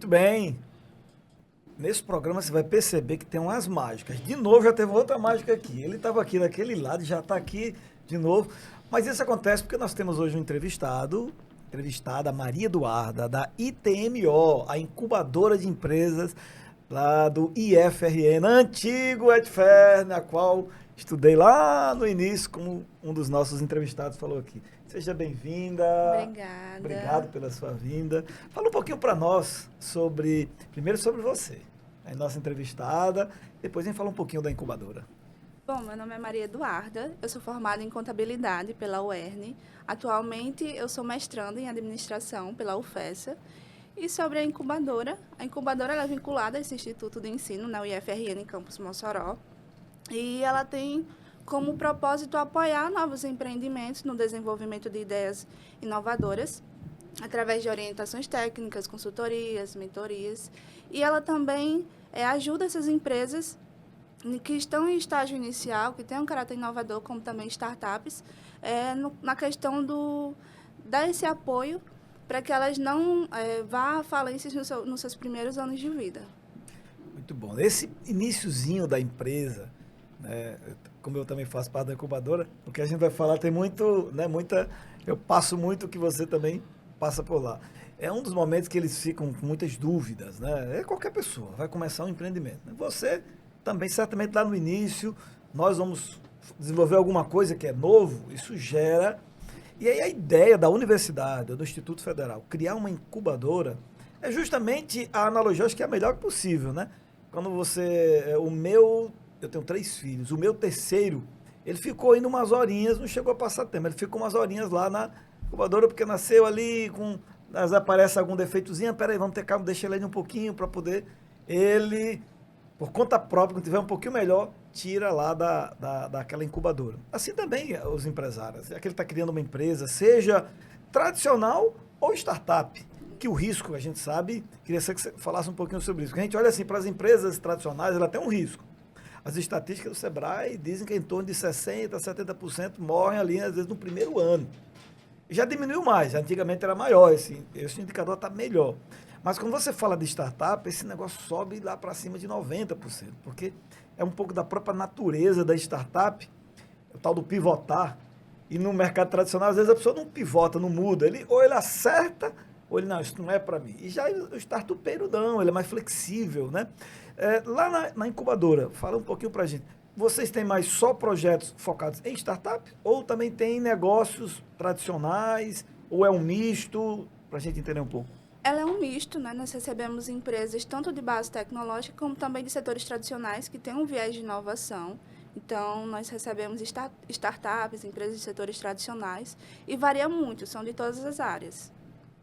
Muito bem. Nesse programa você vai perceber que tem umas mágicas. De novo, já teve outra mágica aqui. Ele estava aqui daquele lado e já está aqui de novo. Mas isso acontece porque nós temos hoje um entrevistada, Maria Eduarda, da ITMO, a incubadora de empresas lá do IFRN, antigo Edfer, na qual estudei lá no início, como um dos nossos entrevistados falou aqui. Seja bem-vinda. Obrigada. Obrigado pela sua vinda. Fala um pouquinho para nós primeiro sobre você, a nossa entrevistada, depois a gente fala um pouquinho da incubadora. Bom, meu nome é Maria Eduarda, eu sou formada em contabilidade pela UERN. Atualmente eu sou mestranda em administração pela UFESA. E sobre a incubadora ela é vinculada a esse Instituto de Ensino na UFRN Campus Mossoró. E ela tem como propósito apoiar novos empreendimentos no desenvolvimento de ideias inovadoras, através de orientações técnicas, consultorias, mentorias. E ela também ajuda essas empresas que estão em estágio inicial, que têm um caráter inovador, como também startups, na questão dar esse apoio para que elas não vá à falência nos seus primeiros anos de vida. Muito bom. Esse iniciozinho da empresa, né, como eu também faço parte da incubadora, o que a gente vai falar tem eu passo muito que você também passa por lá. É um dos momentos que eles ficam com muitas dúvidas, né? É qualquer pessoa, vai começar um empreendimento. Você também, certamente lá no início, nós vamos desenvolver alguma coisa que é novo, isso gera. E aí a ideia da universidade, do Instituto Federal, criar uma incubadora, é justamente a analogia, acho que é a melhor possível, né? Quando eu tenho 3 filhos, o meu terceiro, ele ficou indo umas horinhas, não chegou a passar tempo, ele ficou umas horinhas lá na incubadora, porque nasceu ali aparece algum defeitozinho, peraí, vamos ter calma, deixa ele aí um pouquinho para poder ele, por conta própria, quando tiver um pouquinho melhor, tira lá daquela incubadora. Assim também os empresários, é que ele está criando uma empresa, seja tradicional ou startup, que o risco, a gente sabe, queria que você falasse um pouquinho sobre isso, porque a gente olha assim, para as empresas tradicionais, ela tem um risco. As estatísticas do Sebrae dizem que em torno de 60%, 70% morrem ali, às vezes, no primeiro ano. Já diminuiu mais, antigamente era maior, esse indicador está melhor. Mas quando você fala de startup, esse negócio sobe lá para cima de 90%, porque é um pouco da própria natureza da startup, o tal do pivotar. E no mercado tradicional, às vezes a pessoa não pivota, não muda. Ou ele acerta, ou ele, não, isso não é para mim. E já o startupeiro não, ele é mais flexível, né? Lá na incubadora, fala um pouquinho para a gente. Vocês têm mais só projetos focados em startup? Ou também tem negócios tradicionais? Ou é um misto? Para a gente entender um pouco. Ela é um misto, né? Nós recebemos empresas tanto de base tecnológica como também de setores tradicionais que têm um viés de inovação. Então, nós recebemos startups, empresas de setores tradicionais e varia muito, são de todas as áreas.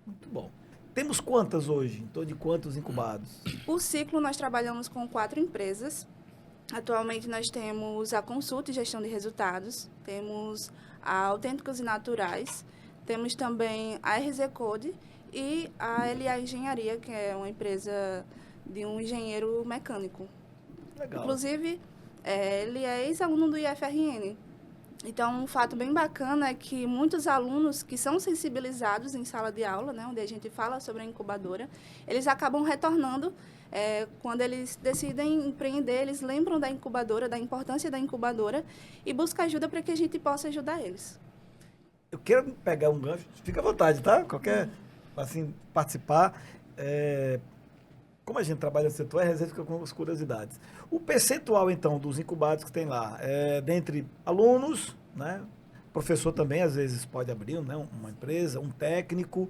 Muito bom. Temos quantas hoje? Em torno de quantos incubados? Por ciclo, nós trabalhamos com 4 empresas. Atualmente, nós temos a Consulta e Gestão de Resultados, temos a Autênticos e Naturais, temos também a RZ Code e a LA Engenharia, que é uma empresa de um engenheiro mecânico. Legal. Inclusive, ele é ex-aluno do IFRN. Então, um fato bem bacana é que muitos alunos que são sensibilizados em sala de aula, né, onde a gente fala sobre a incubadora, eles acabam retornando quando eles decidem empreender, eles lembram da incubadora, da importância da incubadora e buscam ajuda para que a gente possa ajudar eles. Eu quero pegar um gancho, fica à vontade, tá? Assim, participar. Como a gente trabalha no setor, a reserva fica com as curiosidades. O percentual, então, dos incubados que tem lá, dentre alunos, né? Professor também, às vezes, pode abrir, né? Uma empresa, um técnico.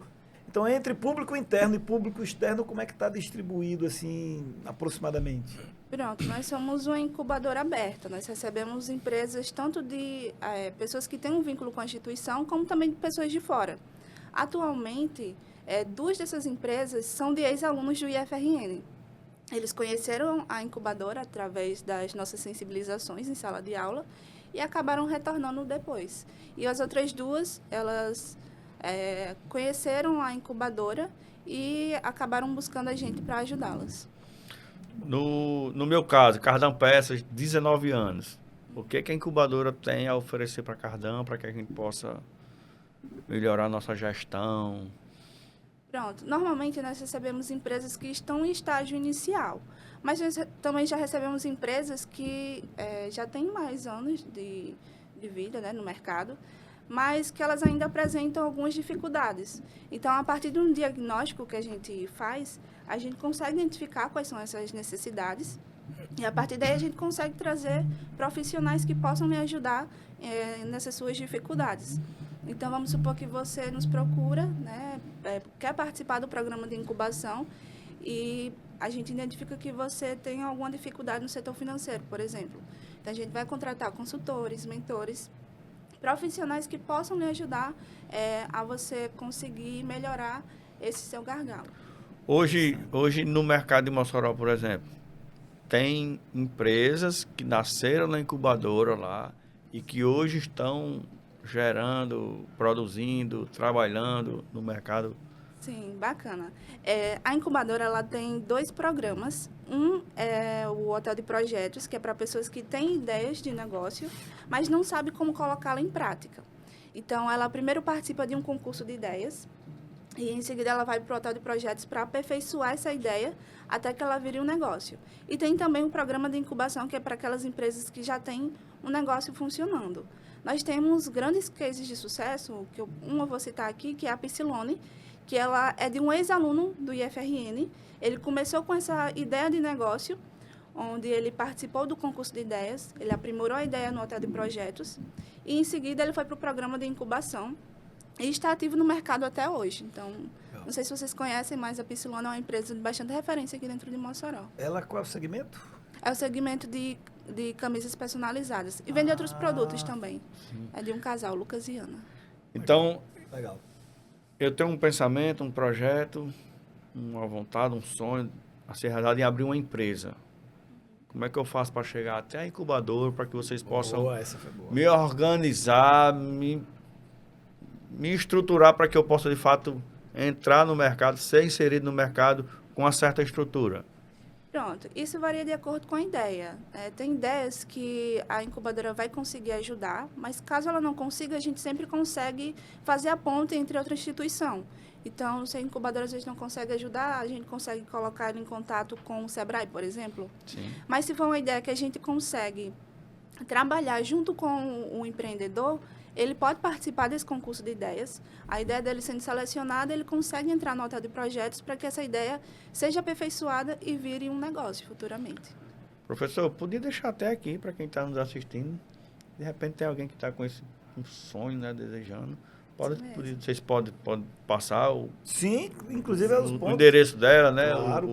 Então, entre público interno e público externo, como é que está distribuído, assim, aproximadamente? Pronto, nós somos uma incubadora aberta. Nós recebemos empresas tanto de pessoas que têm um vínculo com a instituição, como também de pessoas de fora. Atualmente, 2 dessas empresas são de ex-alunos do IFRN. Eles conheceram a incubadora através das nossas sensibilizações em sala de aula e acabaram retornando depois. E as outras 2, elas conheceram a incubadora e acabaram buscando a gente para ajudá-las. No meu caso, Cardão Peças, 19 anos. O que a incubadora tem a oferecer para Cardão, para que a gente possa melhorar a nossa gestão? Pronto. Normalmente nós recebemos empresas que estão em estágio inicial, mas nós também já recebemos empresas que já têm mais anos de vida, né, no mercado, mas que elas ainda apresentam algumas dificuldades. Então, a partir de um diagnóstico que a gente faz, a gente consegue identificar quais são essas necessidades e, a partir daí, a gente consegue trazer profissionais que possam me ajudar nessas suas dificuldades. Então, vamos supor que você nos procura, né, quer participar do programa de incubação e a gente identifica que você tem alguma dificuldade no setor financeiro, por exemplo. Então, a gente vai contratar consultores, mentores, profissionais que possam lhe ajudar a você conseguir melhorar esse seu gargalo. Hoje no mercado de Mossoró, por exemplo, tem empresas que nasceram na incubadora lá e que hoje estão gerando, produzindo, trabalhando no mercado. Sim, bacana. A incubadora ela tem 2 programas. Um é o Hotel de Projetos, que é para pessoas que têm ideias de negócio, mas não sabem como colocá-la em prática. Então, ela primeiro participa de um concurso de ideias e, em seguida, ela vai para o Hotel de Projetos para aperfeiçoar essa ideia até que ela vire um negócio. E tem também um programa de incubação, que é para aquelas empresas que já têm um negócio funcionando. Nós temos grandes cases de sucesso, que eu vou citar aqui, que é a Psilone, que ela é de um ex-aluno do IFRN. Ele começou com essa ideia de negócio, onde ele participou do concurso de ideias, ele aprimorou a ideia no Hotel de Projetos, e, em seguida, ele foi para o programa de incubação e está ativo no mercado até hoje. Então, não sei se vocês conhecem, mas a Psilone é uma empresa de bastante referência aqui dentro de Mossoró. Ela, qual é o segmento? É o segmento de camisas personalizadas. E vende outros produtos também. Sim. É de um casal, Lucas e Ana. Então, Legal. eu tenho um pensamento, um projeto, uma vontade, um sonho a ser realizado em abrir uma empresa. Como é que eu faço para chegar até a incubadora, para que vocês possam Boa, essa foi boa. me organizar, me estruturar para que eu possa, de fato, entrar no mercado, ser inserido no mercado com uma certa estrutura? Pronto, isso varia de acordo com a ideia. Tem ideias que a incubadora vai conseguir ajudar, mas caso ela não consiga, a gente sempre consegue fazer a ponte entre outra instituição. Então, se a incubadora às vezes não consegue ajudar, a gente consegue colocar ela em contato com o Sebrae, por exemplo. Sim. Mas se for uma ideia que a gente consegue trabalhar junto com o empreendedor, ele pode participar desse concurso de ideias. A ideia dele sendo selecionada, ele consegue entrar no Hotel de Projetos para que essa ideia seja aperfeiçoada e vire um negócio futuramente. Professor, eu podia deixar até aqui para quem está nos assistindo. De repente tem alguém que está com esse um sonho, né, desejando. Vocês podem passar Sim, inclusive é os o pontos. endereço dela, né? Claro.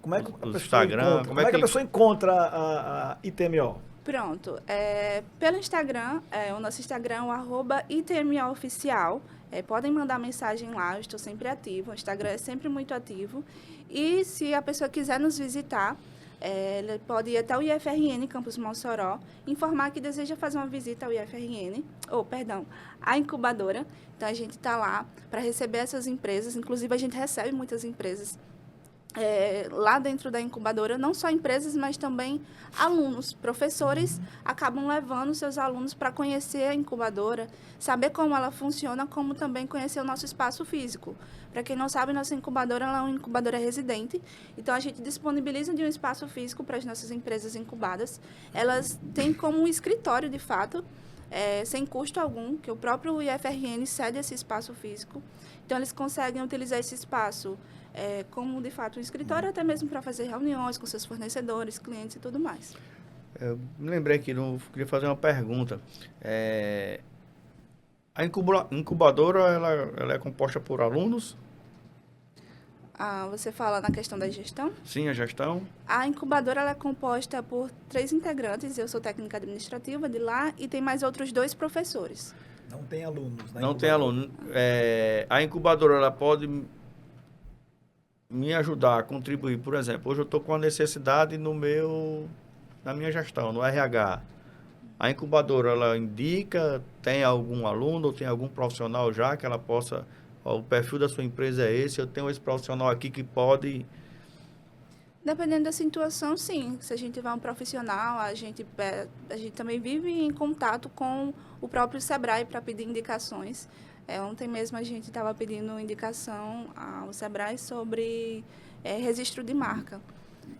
Como é que a o pessoa Instagram, encontra? Como é que a pessoa encontra a ITMO? Pronto. Pelo Instagram, o nosso Instagram é o @ITMOoficial. Podem mandar mensagem lá, eu estou sempre ativo. O Instagram é sempre muito ativo. E se a pessoa quiser nos visitar, ele pode ir até o IFRN Campus Mossoró, informar que deseja fazer uma visita ao IFRN, à incubadora. Então, a gente está lá para receber essas empresas. Inclusive, a gente recebe muitas empresas lá dentro da incubadora, não só empresas, mas também alunos. Professores acabam levando seus alunos para conhecer a incubadora, saber como ela funciona, como também conhecer o nosso espaço físico. Para quem não sabe, nossa incubadora ela é uma incubadora residente, então a gente disponibiliza de um espaço físico para as nossas empresas incubadas. Elas têm como um escritório, de fato, sem custo algum, que o próprio IFRN cede esse espaço físico. Então, eles conseguem utilizar esse espaço como, de fato, um escritório, até mesmo para fazer reuniões com seus fornecedores, clientes e tudo mais. Eu me lembrei que eu queria fazer uma pergunta. A incubadora, ela é composta por alunos? Você fala na questão da gestão? Sim, a gestão. A incubadora ela é composta por 3 integrantes. Eu sou técnica administrativa de lá e tem mais outros 2 professores. Não tem alunos, né? Não tem aluno. A incubadora, ela pode me ajudar a contribuir. Por exemplo, hoje eu estou com uma necessidade na minha gestão, no RH. A incubadora, ela indica, tem algum aluno ou tem algum profissional já que ela possa... o perfil da sua empresa é esse, eu tenho esse profissional aqui que pode... Dependendo da situação, sim. Se a gente tiver um profissional, a gente também vive em contato com o próprio Sebrae para pedir indicações. Ontem mesmo a gente estava pedindo indicação ao Sebrae sobre registro de marca.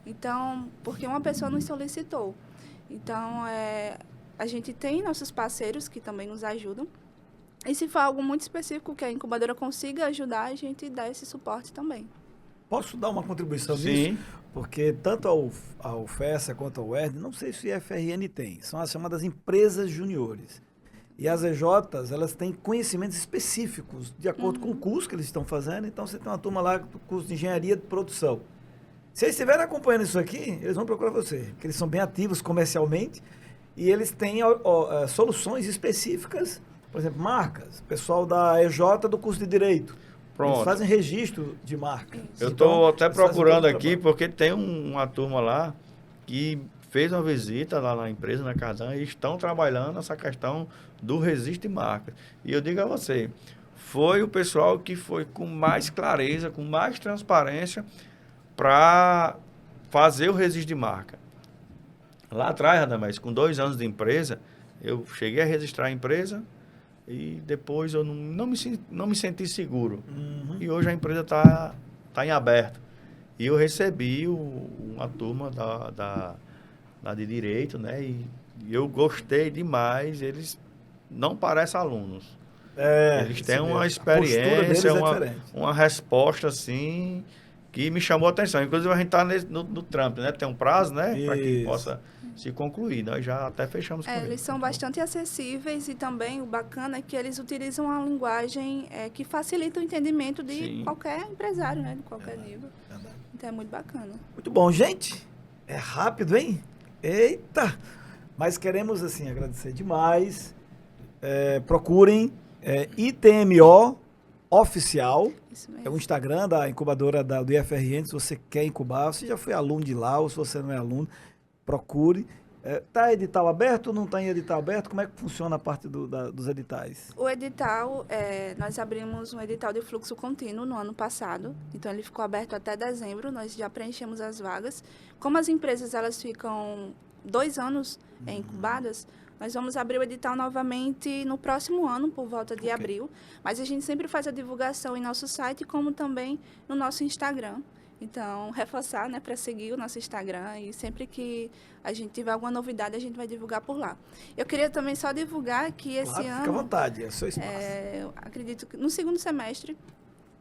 Então, porque uma pessoa nos solicitou. Então, a gente tem nossos parceiros que também nos ajudam. E se for algo muito específico que a incubadora consiga ajudar, a gente dá esse suporte também. Posso dar uma contribuição Sim. nisso? Porque tanto a UFESA quanto a UERN, não sei se o IFRN tem, são as chamadas empresas juniores. E as EJs, elas têm conhecimentos específicos, de acordo com o curso que eles estão fazendo. Então, você tem uma turma lá do curso de engenharia de produção. Se eles estiverem acompanhando isso aqui, eles vão procurar você, porque eles são bem ativos comercialmente e eles têm soluções específicas, por exemplo, marcas. O pessoal da EJ do curso de Direito. Pronto. Eles fazem registro de marca. Eu Então, estou até eles fazem procurando todo o aqui, trabalho. porque tem uma turma lá que fez uma visita lá na empresa, na Cardan, e estão trabalhando essa questão do registro de marca. E eu digo a você, foi o pessoal que foi com mais clareza, com mais transparência para fazer o registro de marca. Lá atrás, Radamés, com 2 anos de empresa, eu cheguei a registrar a empresa e depois eu não me senti seguro. Uhum. E hoje a empresa está em aberto. E eu recebi uma turma da de Direito, né? E eu gostei demais. Eles não parecem alunos. Eles têm uma experiência, uma resposta assim que me chamou a atenção. Inclusive a gente está no Trump, né? Tem um prazo, né? Para que possa se concluir. Nós já até fechamos com Eles são bastante acessíveis e também o bacana é que eles utilizam uma linguagem que facilita o entendimento de Sim. qualquer empresário, né? De qualquer nível. Verdade. Então é muito bacana. Muito bom, gente. É rápido, hein? Eita! Mas queremos, assim, agradecer demais. Procurem ITMO Oficial. Isso É o mesmo. Instagram da incubadora do IFRN. Se você quer incubar, você já foi aluno de lá, ou se você não é aluno, procure. Está edital aberto ou não está em edital aberto? Como é que funciona a parte dos editais? O edital, nós abrimos um edital de fluxo contínuo no ano passado, então ele ficou aberto até dezembro, nós já preenchemos as vagas. Como as empresas elas ficam 2 anos incubadas, nós vamos abrir o edital novamente no próximo ano, por volta de abril, mas a gente sempre faz a divulgação em nosso site, como também no nosso Instagram. Então, reforçar, né, para seguir o nosso Instagram e sempre que a gente tiver alguma novidade, a gente vai divulgar por lá. Eu queria também só divulgar que esse Claro, ano... fica à vontade, é o seu espaço. eu acredito que no segundo semestre,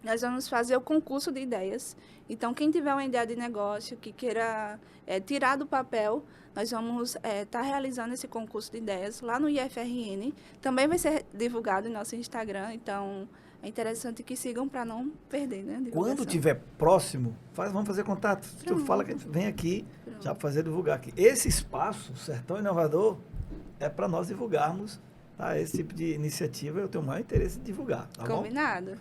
nós vamos fazer o concurso de ideias. Então, quem tiver uma ideia de negócio, que queira tirar do papel, nós vamos estar realizando esse concurso de ideias lá no IFRN. Também vai ser divulgado em nosso Instagram, então... É interessante que sigam para não perder, né? Quando tiver próximo, vamos fazer contato. Tu fala que a gente vem aqui já para fazer divulgar aqui. Esse espaço, Sertão Inovador, é para nós divulgarmos, tá? Esse tipo de iniciativa eu tenho o maior interesse em divulgar, tá bom? Combinado.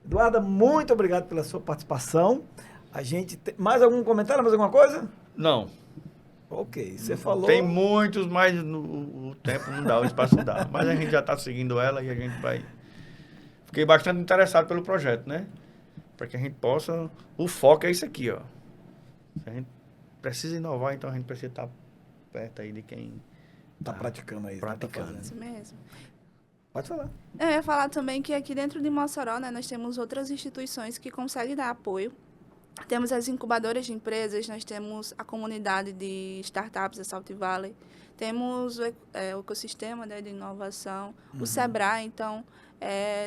Eduarda, muito obrigado pela sua participação. A gente tem... Mais algum comentário, mais alguma coisa? Não. Ok, você falou... Tem muitos, mas o tempo não dá, o espaço não dá. Mas a gente já está seguindo ela e a gente vai... Fiquei bastante interessado pelo projeto, né? Para que a gente possa... O foco é isso aqui, ó. A gente precisa inovar, então a gente precisa estar perto aí de quem Tá praticando aí. praticando. Tá Isso mesmo. Pode falar. Eu ia falar também que aqui dentro de Mossoró, né, nós temos outras instituições que conseguem dar apoio. Temos as incubadoras de empresas, nós temos a comunidade de startups, a Salt Valley, temos o ecossistema, né, de inovação, o Sebrae. Então,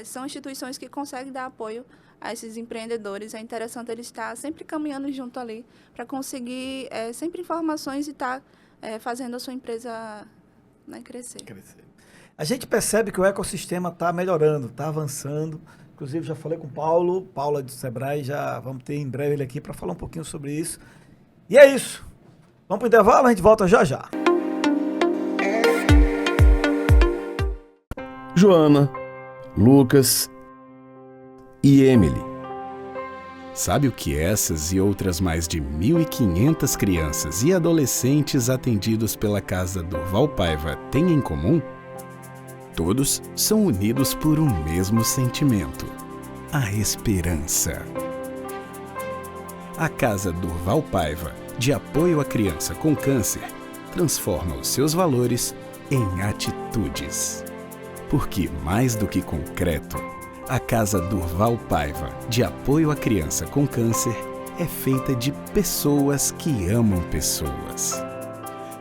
são instituições que conseguem dar apoio a esses empreendedores. É interessante eles estar sempre caminhando junto ali para conseguir sempre informações e estar fazendo a sua empresa, né, crescer. A gente percebe que o ecossistema está melhorando, está avançando. Inclusive, já falei com o Paulo do Sebrae, já vamos ter em breve ele aqui para falar um pouquinho sobre isso. E é isso. Vamos para o intervalo, a gente volta já já. Joana, Lucas e Emily. Sabe o que essas e outras mais de 1.500 crianças e adolescentes atendidos pela Casa Durval Paiva têm em comum? Todos são unidos por um mesmo sentimento: a esperança. A Casa Durval Paiva, de apoio à criança com câncer, transforma os seus valores em atitudes. Porque mais do que concreto, A Casa Durval Paiva, de apoio à criança com câncer, é feita de pessoas que amam pessoas.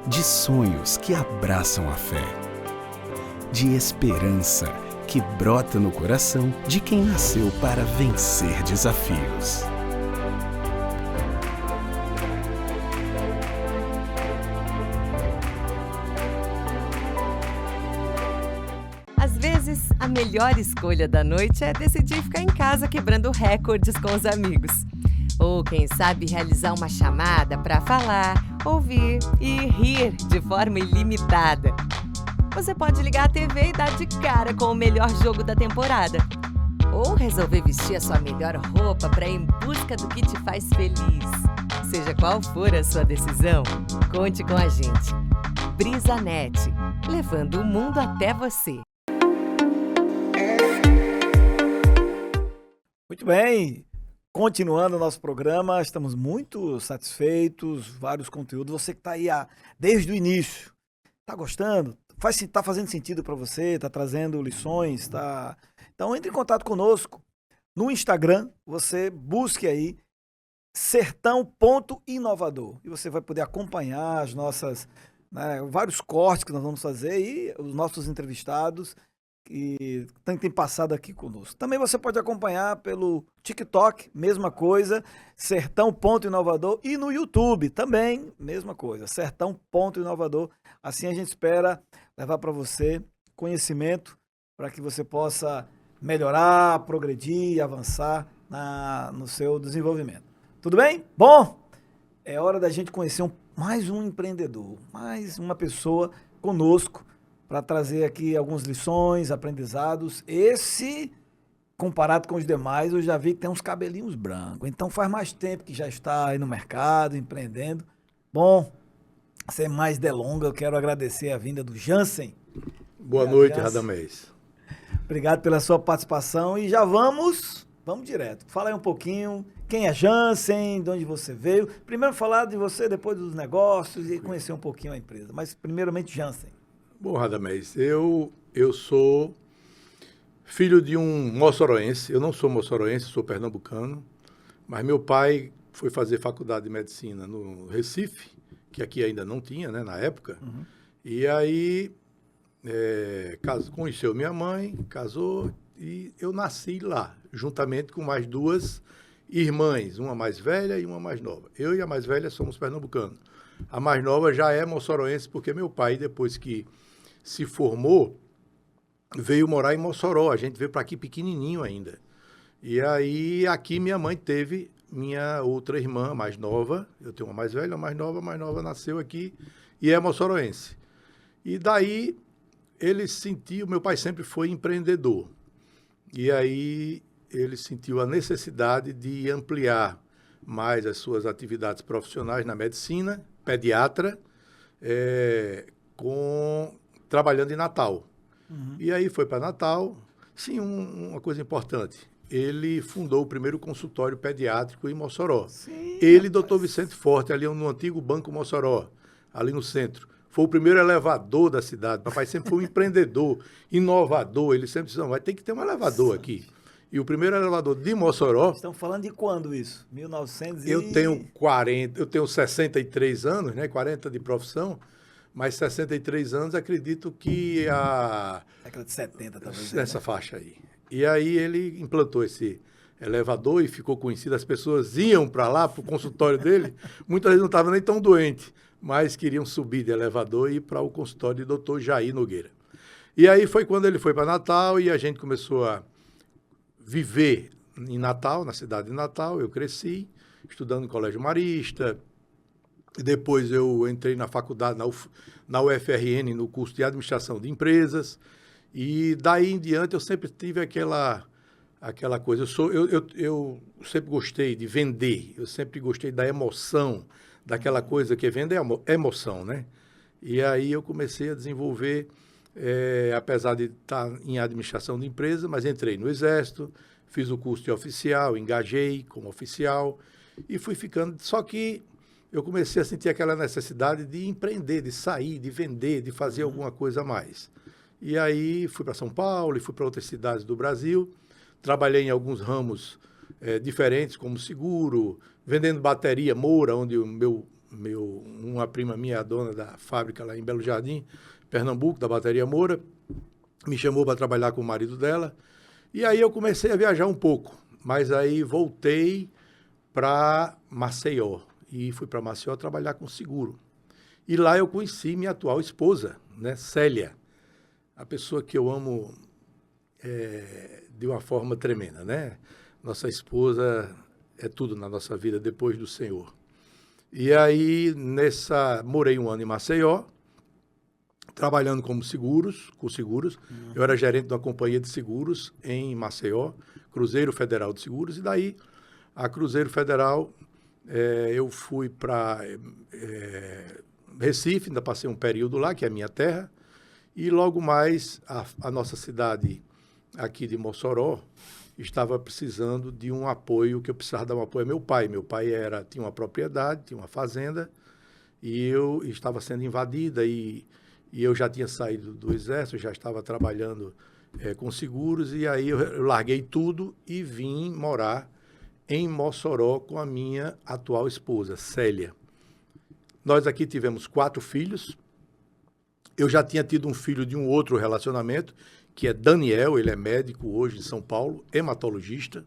De sonhos que abraçam a fé. De esperança que brota no coração de quem nasceu para vencer desafios. Às vezes, a melhor escolha da noite é decidir ficar em casa quebrando recordes com os amigos. Ou, quem sabe, realizar uma chamada para falar, ouvir e rir de forma ilimitada. Você pode ligar a TV e dar de cara com o melhor jogo da temporada. Ou resolver vestir a sua melhor roupa para ir em busca do que te faz feliz. Seja qual for a sua decisão, conte com a gente. BrisaNet, levando o mundo até você. Muito bem, continuando o nosso programa, estamos muito satisfeitos, vários conteúdos. Você que está aí desde o início, está gostando? Está fazendo sentido para você? Está trazendo lições? Então entre em contato conosco no Instagram, você busque aí sertão.inovador e você vai poder acompanhar as nossas, vários cortes que nós vamos fazer e os nossos entrevistados que tem passado aqui conosco. Também você pode acompanhar pelo TikTok, mesma coisa, sertão.inovador, e no YouTube também, mesma coisa, sertão.inovador. Assim a gente espera levar para você conhecimento para que você possa melhorar, progredir, avançar no seu desenvolvimento. Tudo bem? Bom, é hora da gente conhecer mais um empreendedor, mais uma pessoa conosco, para trazer aqui algumas lições, aprendizados. Esse, comparado com os demais, eu já vi que tem uns cabelinhos brancos. Então faz mais tempo que já está aí no mercado, empreendendo. Bom, sem mais delongas, eu quero agradecer a vinda do Jansen. Boa noite, Radamés. Obrigado pela sua participação e já vamos direto. Fala aí um pouquinho, quem é Jansen, de onde você veio. Primeiro falar de você, depois dos negócios e conhecer um pouquinho a empresa. Mas primeiramente Jansen. Bom, Radamés, eu sou filho de um moçoroense. Eu não sou moçoroense, sou pernambucano, mas meu pai foi fazer faculdade de medicina no Recife, que aqui ainda não tinha, né, na época. Uhum. E aí conheceu minha mãe, casou e eu nasci lá, juntamente com mais duas irmãs, uma mais velha e uma mais nova. Eu e a mais velha somos pernambucanos. A mais nova já é moçoroense, porque meu pai, depois que se formou, veio morar em Mossoró. A gente veio para aqui pequenininho ainda. E aí, aqui minha mãe teve minha outra irmã mais nova. Eu tenho uma mais velha, uma mais nova nasceu aqui e é moçoroense. E daí, meu pai sempre foi empreendedor. E aí, ele sentiu a necessidade de ampliar mais as suas atividades profissionais na medicina, pediatra, trabalhando em Natal. Uhum. E aí foi para Natal. Sim, uma coisa importante. Ele fundou o primeiro consultório pediátrico em Mossoró. Sim, ele, doutor Vicente Forte, ali no antigo Banco Mossoró, ali no centro. Foi o primeiro elevador da cidade. Papai sempre foi um empreendedor, inovador. Ele sempre disse, não, vai ter que ter um elevador aqui. E o primeiro elevador de Mossoró... Estamos falando de quando isso? 1900 Eu tenho 63 anos, né? 40 de profissão, mas 63 anos, acredito que década de 70, talvez. Nessa faixa aí. E aí ele implantou esse elevador e ficou conhecido. As pessoas iam para lá, para o consultório dele, muitas vezes não estavam nem tão doentes, mas queriam subir de elevador e ir para o consultório do Dr. Jair Nogueira. E aí foi quando ele foi para Natal e a gente começou a viver em Natal, na cidade de Natal. Eu cresci estudando no Colégio Marista. Depois eu entrei na faculdade, na UFRN, no curso de Administração de Empresas. E daí em diante eu sempre tive aquela coisa. Eu sempre gostei de vender, eu sempre gostei da emoção, daquela coisa que vende é emoção, né? E aí eu comecei a desenvolver, apesar de estar em administração de empresa, mas entrei no Exército, fiz o curso de oficial, engajei como oficial e fui ficando. Só que eu comecei a sentir aquela necessidade de empreender, de sair, de vender, de fazer alguma coisa a mais. E aí fui para São Paulo e fui para outras cidades do Brasil, trabalhei em alguns ramos diferentes, como seguro, vendendo bateria Moura, onde uma prima minha, a dona da fábrica lá em Belo Jardim, Pernambuco, da bateria Moura, me chamou para trabalhar com o marido dela. E aí eu comecei a viajar um pouco, mas aí voltei para Maceió. E fui para Maceió trabalhar com seguro. E lá eu conheci minha atual esposa, né, Célia, a pessoa que eu amo de uma forma tremenda, né? Nossa esposa é tudo na nossa vida depois do Senhor. E aí, morei 1 ano em Maceió, trabalhando com seguros. Eu era gerente de uma companhia de seguros em Maceió, Cruzeiro Federal de Seguros, e daí, a Cruzeiro Federal, eu fui para Recife, ainda passei um período lá, que é a minha terra, e logo mais a nossa cidade aqui de Mossoró estava precisando de um apoio, que eu precisava dar um apoio ao meu pai. Meu pai tinha uma propriedade, tinha uma fazenda, e eu estava sendo invadida, e eu já tinha saído do Exército, já estava trabalhando com seguros, e aí eu larguei tudo e vim morar em Mossoró com a minha atual esposa, Célia. Nós aqui tivemos 4 filhos. Eu já tinha tido um filho de um outro relacionamento, que é Daniel, ele é médico hoje em São Paulo, hematologista.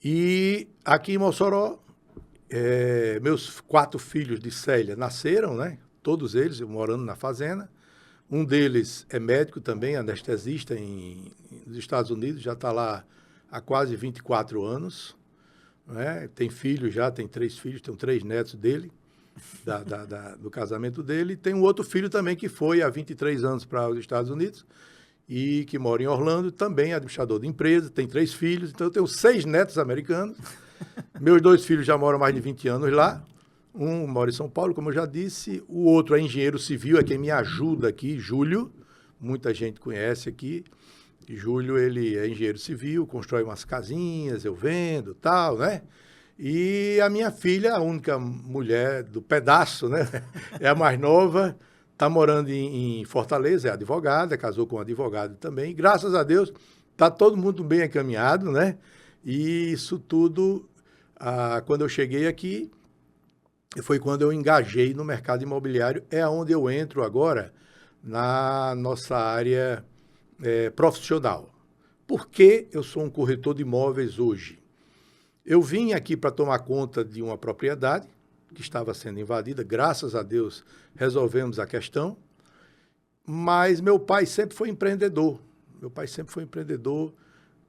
E aqui em Mossoró, meus 4 filhos de Célia nasceram, né? Todos eles, eu morando na fazenda. Um deles é médico também, anestesista nos Estados Unidos, já está lá há quase 24 anos. Né? Tem filho já, tem 3 filhos, tem 3 netos dele. Do casamento dele. Tem um outro filho também que foi há 23 anos para os Estados Unidos e que mora em Orlando, também administrador de empresa, tem 3 filhos, então eu tenho 6 netos americanos. Meus 2 filhos já moram mais de 20 anos lá. Um mora em São Paulo, como eu já disse, o outro é engenheiro civil, é quem me ajuda aqui, Júlio, muita gente conhece aqui. E Júlio, ele é engenheiro civil, constrói umas casinhas, eu vendo, tal, né? E a minha filha, a única mulher do pedaço, né? É a mais nova, está morando em Fortaleza, é advogada, casou com um advogado também. Graças a Deus, está todo mundo bem encaminhado, né? E isso tudo, quando eu cheguei aqui, foi quando eu engajei no mercado imobiliário, é onde eu entro agora na nossa área profissional. Por que eu sou um corretor de imóveis hoje? Eu vim aqui para tomar conta de uma propriedade que estava sendo invadida. Graças a Deus, resolvemos a questão. Mas meu pai sempre foi empreendedor.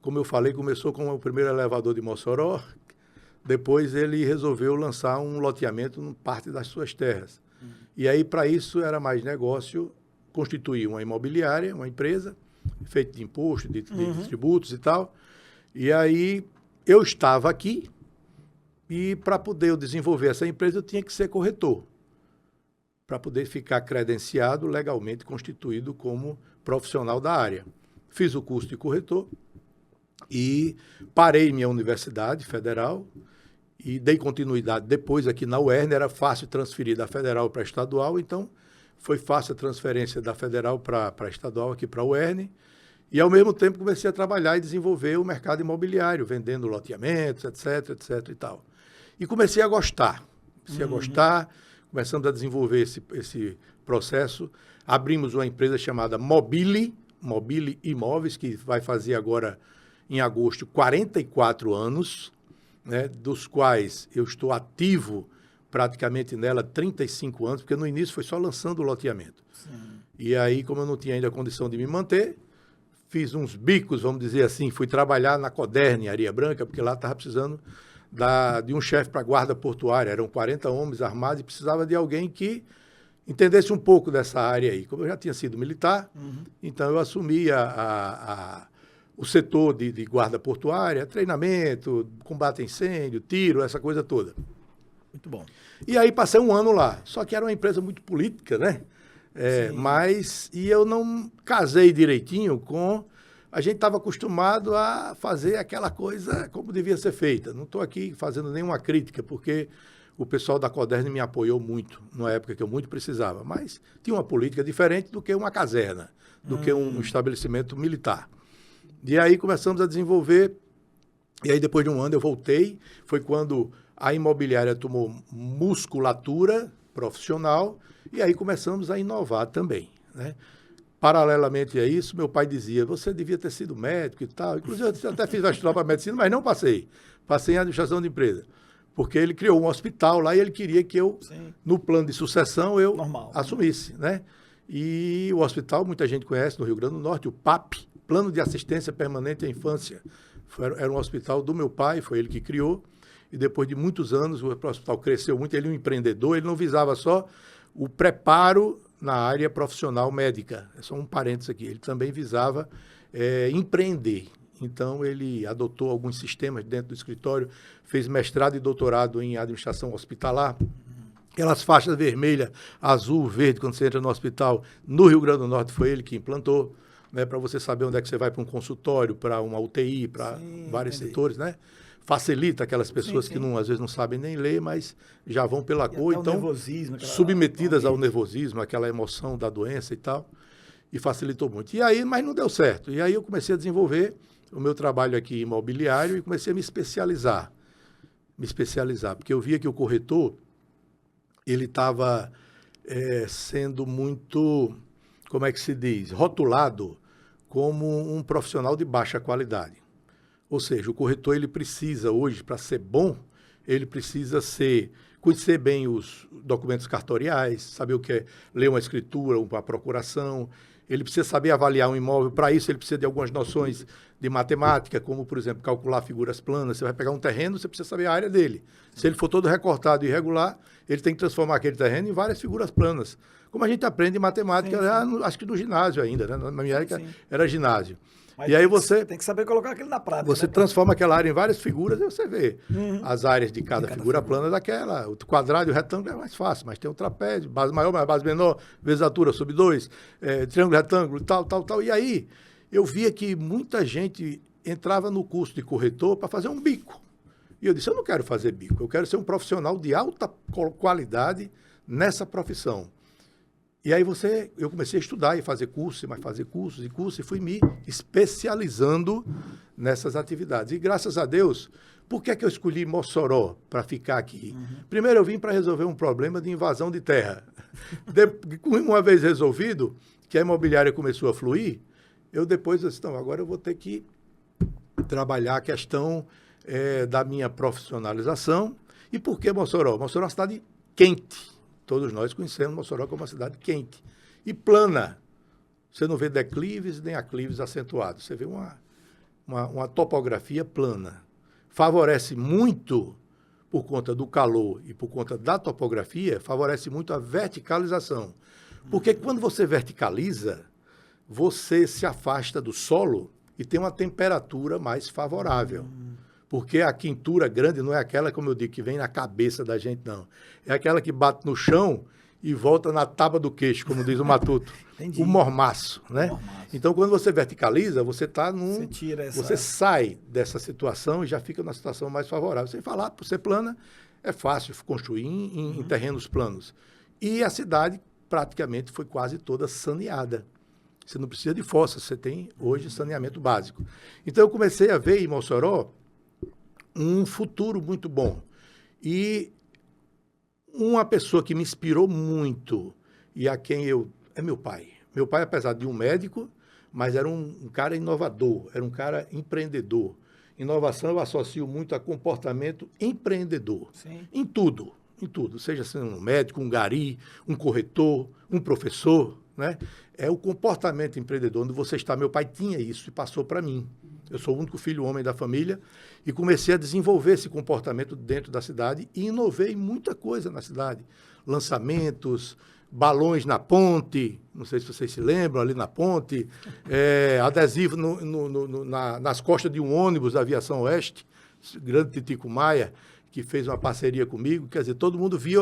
Como eu falei, começou com o primeiro elevador de Mossoró. Depois ele resolveu lançar um loteamento em parte das suas terras. E aí, para isso, era mais negócio constituir uma imobiliária, uma empresa, feita de imposto, de tributos e tal. E aí eu estava aqui e para poder eu desenvolver essa empresa eu tinha que ser corretor, para poder ficar credenciado, legalmente constituído como profissional da área. Fiz o curso de corretor e parei minha universidade federal e dei continuidade depois aqui na UERN. Era fácil transferir da federal para a estadual, então foi fácil a transferência da federal para a estadual aqui para a UERN. E, ao mesmo tempo, comecei a trabalhar e desenvolver o mercado imobiliário, vendendo loteamentos, etc, etc e tal. E comecei a gostar. Começamos a desenvolver esse processo. Abrimos uma empresa chamada Mobile Imóveis, que vai fazer agora, em agosto, 44 anos, né, dos quais eu estou ativo praticamente nela 35 anos, porque no início foi só lançando o loteamento. Sim. E aí, como eu não tinha ainda a condição de me manter, fiz uns bicos, vamos dizer assim, fui trabalhar na Coderne, Areia Branca, porque lá estava precisando de um chefe para a guarda portuária. Eram 40 homens armados e precisava de alguém que entendesse um pouco dessa área aí. Como eu já tinha sido militar, então eu assumi o setor de guarda portuária, treinamento, combate a incêndio, tiro, essa coisa toda. Muito bom. E aí passei 1 ano lá, só que era uma empresa muito política, né? E eu não casei direitinho com... A gente estava acostumado a fazer aquela coisa como devia ser feita. Não estou aqui fazendo nenhuma crítica, porque o pessoal da Coderne me apoiou muito, numa época que eu muito precisava. Mas tinha uma política diferente do que uma caserna, do que um estabelecimento militar. E aí começamos a desenvolver, e aí depois de um ano eu voltei, foi quando a imobiliária tomou musculatura profissional, e aí começamos a inovar também, né? Paralelamente a isso, meu pai dizia, você devia ter sido médico e tal. Inclusive, eu até fiz vestibular para medicina, mas não passei. Passei em administração de empresa. Porque ele criou um hospital lá e ele queria que eu, Sim. no plano de sucessão, eu Normal. assumisse, né? E o hospital, muita gente conhece no Rio Grande do Norte, o PAP, Plano de Assistência Permanente à Infância. Era um hospital do meu pai, foi ele que criou. E depois de muitos anos, o hospital cresceu muito. Ele é um empreendedor, ele não visava só o preparo na área profissional médica. É só um parênteses aqui. Ele também visava empreender. Então, ele adotou alguns sistemas dentro do escritório, fez mestrado e doutorado em administração hospitalar. Aquelas faixas vermelha, azul, verde, quando você entra no hospital, no Rio Grande do Norte, foi ele que implantou, né, para você saber onde é que você vai para um consultório, para uma UTI, para vários setores, né? Facilita aquelas pessoas que não, às vezes não sabem nem ler, mas já vão pela cor, então submetidas ao nervosismo, aquela emoção da doença e tal, e facilitou muito. E aí, mas não deu certo. E aí eu comecei a desenvolver o meu trabalho aqui imobiliário e comecei a me especializar, porque eu via que o corretor, ele estava sendo muito, como é que se diz, rotulado como um profissional de baixa qualidade. Ou seja, o corretor, ele precisa hoje, para ser bom, ele precisa conhecer bem os documentos cartoriais, saber o que é ler uma escritura, uma procuração, ele precisa saber avaliar um imóvel. Para isso, ele precisa de algumas noções de matemática, como, por exemplo, calcular figuras planas. Você vai pegar um terreno, você precisa saber a área dele. Se ele for todo recortado e irregular, ele tem que transformar aquele terreno em várias figuras planas. Como a gente aprende em matemática, acho que no ginásio ainda, né? Na minha época era ginásio. Mas e aí você tem que saber colocar aquilo na prática. Você transforma aquela área em várias figuras e você vê as áreas de cada figura plana daquela. O quadrado e o retângulo é mais fácil, mas tem o trapézio, base maior, mais base menor, vezes altura sobre 2, triângulo, retângulo, tal. E aí eu via que muita gente entrava no curso de corretor para fazer um bico. E eu disse, eu não quero fazer bico, eu quero ser um profissional de alta qualidade nessa profissão. E aí eu comecei a estudar e fazer cursos, e fui me especializando nessas atividades. E graças a Deus, por que é que eu escolhi Mossoró para ficar aqui? Primeiro eu vim para resolver um problema de invasão de terra. Uma vez resolvido, que a imobiliária começou a fluir, eu depois disse, não, agora eu vou ter que trabalhar a questão da minha profissionalização. E por que Mossoró? Mossoró é uma cidade quente. Todos nós conhecemos Mossoró como uma cidade quente e plana. Você não vê declives nem aclives acentuados. Você vê uma topografia plana. Favorece muito, por conta do calor e por conta da topografia, favorece muito a verticalização. Porque quando você verticaliza, você se afasta do solo e tem uma temperatura mais favorável. Porque a quintura grande não é aquela, como eu digo, que vem na cabeça da gente, não. É aquela que bate no chão e volta na tábua do queixo, como diz o Matuto. O mormaço, né? Então, quando você verticaliza, você está Você sai dessa situação e já fica numa situação mais favorável. Sem falar, por ser plana, é fácil construir em terrenos planos. E a cidade, praticamente, foi quase toda saneada. Você não precisa de fossa, você tem, hoje, saneamento básico. Então, eu comecei a ver em Mossoró um futuro muito bom. E uma pessoa que me inspirou muito e a quem é meu pai. Meu pai, apesar de um médico, mas era um cara inovador, era um cara empreendedor. Inovação eu associo muito a comportamento empreendedor. Sim. Em tudo. Seja sendo um médico, um gari, um corretor, um professor, né? É o comportamento empreendedor onde você está. Meu pai tinha isso e passou para mim. Eu sou o único filho homem da família e comecei a desenvolver esse comportamento dentro da cidade e inovei muita coisa na cidade. Lançamentos, balões na ponte, não sei se vocês se lembram, ali na ponte, adesivo nas costas de um ônibus da Aviação Oeste, grande Titico Maia, que fez uma parceria comigo. Quer dizer, todo mundo via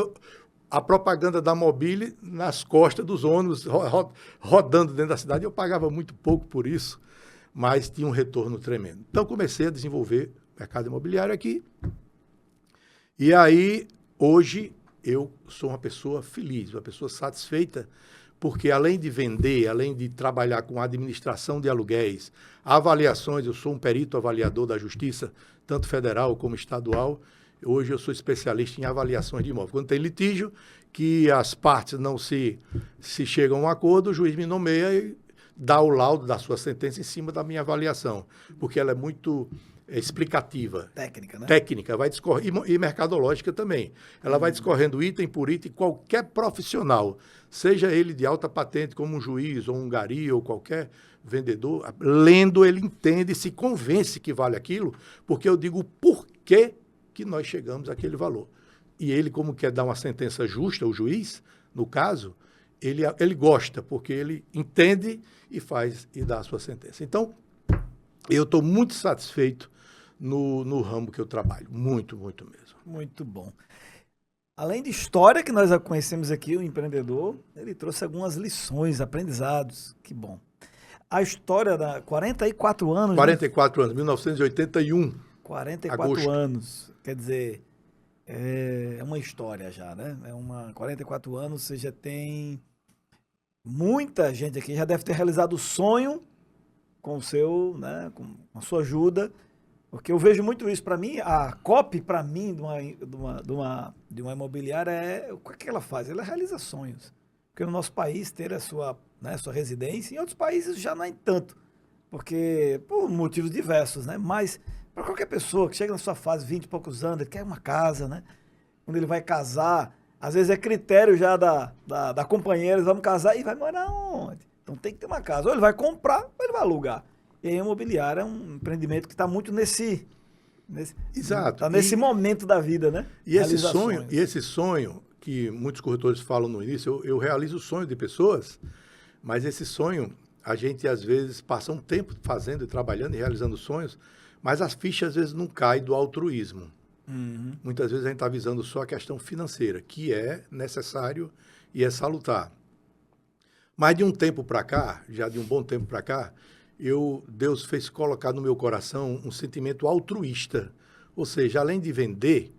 a propaganda da Mobile nas costas dos ônibus, rodando dentro da cidade. Eu pagava muito pouco por isso, mas tinha um retorno tremendo. Então, comecei a desenvolver mercado imobiliário aqui. E aí, hoje, eu sou uma pessoa feliz, uma pessoa satisfeita, porque além de vender, além de trabalhar com administração de aluguéis, avaliações, eu sou um perito avaliador da Justiça, tanto federal como estadual. Hoje eu sou especialista em avaliações de imóvel. Quando tem litígio, que as partes não se chegam a um acordo, o juiz me nomeia e dá o laudo da sua sentença em cima da minha avaliação, porque ela é muito explicativa. Técnica, né? Técnica, vai discorrer, e mercadológica também. Ela vai discorrendo item por item, qualquer profissional, seja ele de alta patente, como um juiz, ou um gari, ou qualquer vendedor, lendo, ele entende e se convence que vale aquilo, porque eu digo o porquê que nós chegamos àquele valor. E ele, como quer dar uma sentença justa, o juiz, no caso, ele gosta, porque ele entende e faz e dá a sua sentença. Então, eu estou muito satisfeito no ramo que eu trabalho. Muito, muito mesmo. Muito bom. Além de história que nós conhecemos aqui, o empreendedor, ele trouxe algumas lições, aprendizados. Que bom. A história da 44 anos. 44 anos, 1981. 44 agosto. anos. Quer dizer, é uma história já, né? 44 anos, você já tem muita gente aqui, já deve ter realizado o sonho com o seu, né, com a sua ajuda, porque eu vejo muito isso. Para mim, a copy, para mim, de uma imobiliária, o que ela faz? Ela realiza sonhos. Porque no nosso país, ter a sua, né, sua residência, em outros países já não é tanto, porque por motivos diversos, né? Mas para qualquer pessoa que chega na sua fase, 20 e poucos anos, ele quer uma casa, né? Quando ele vai casar, às vezes é critério já da companheira, eles vão casar e vai morar onde? Então tem que ter uma casa. Ou ele vai comprar, ou ele vai alugar. E aí a imobiliária é um empreendimento que está muito Exato. Tá nesse momento da vida, né? E esse sonho que muitos corretores falam no início, eu realizo o sonho de pessoas, mas esse sonho, a gente às vezes passa um tempo fazendo e trabalhando e realizando sonhos, mas as fichas às vezes não caem do altruísmo. Uhum. Muitas vezes a gente está visando só a questão financeira, que é necessário e é salutar. Mas de um tempo para cá, já de um bom tempo para cá, Deus fez colocar no meu coração um sentimento altruísta. Ou seja, além de vender,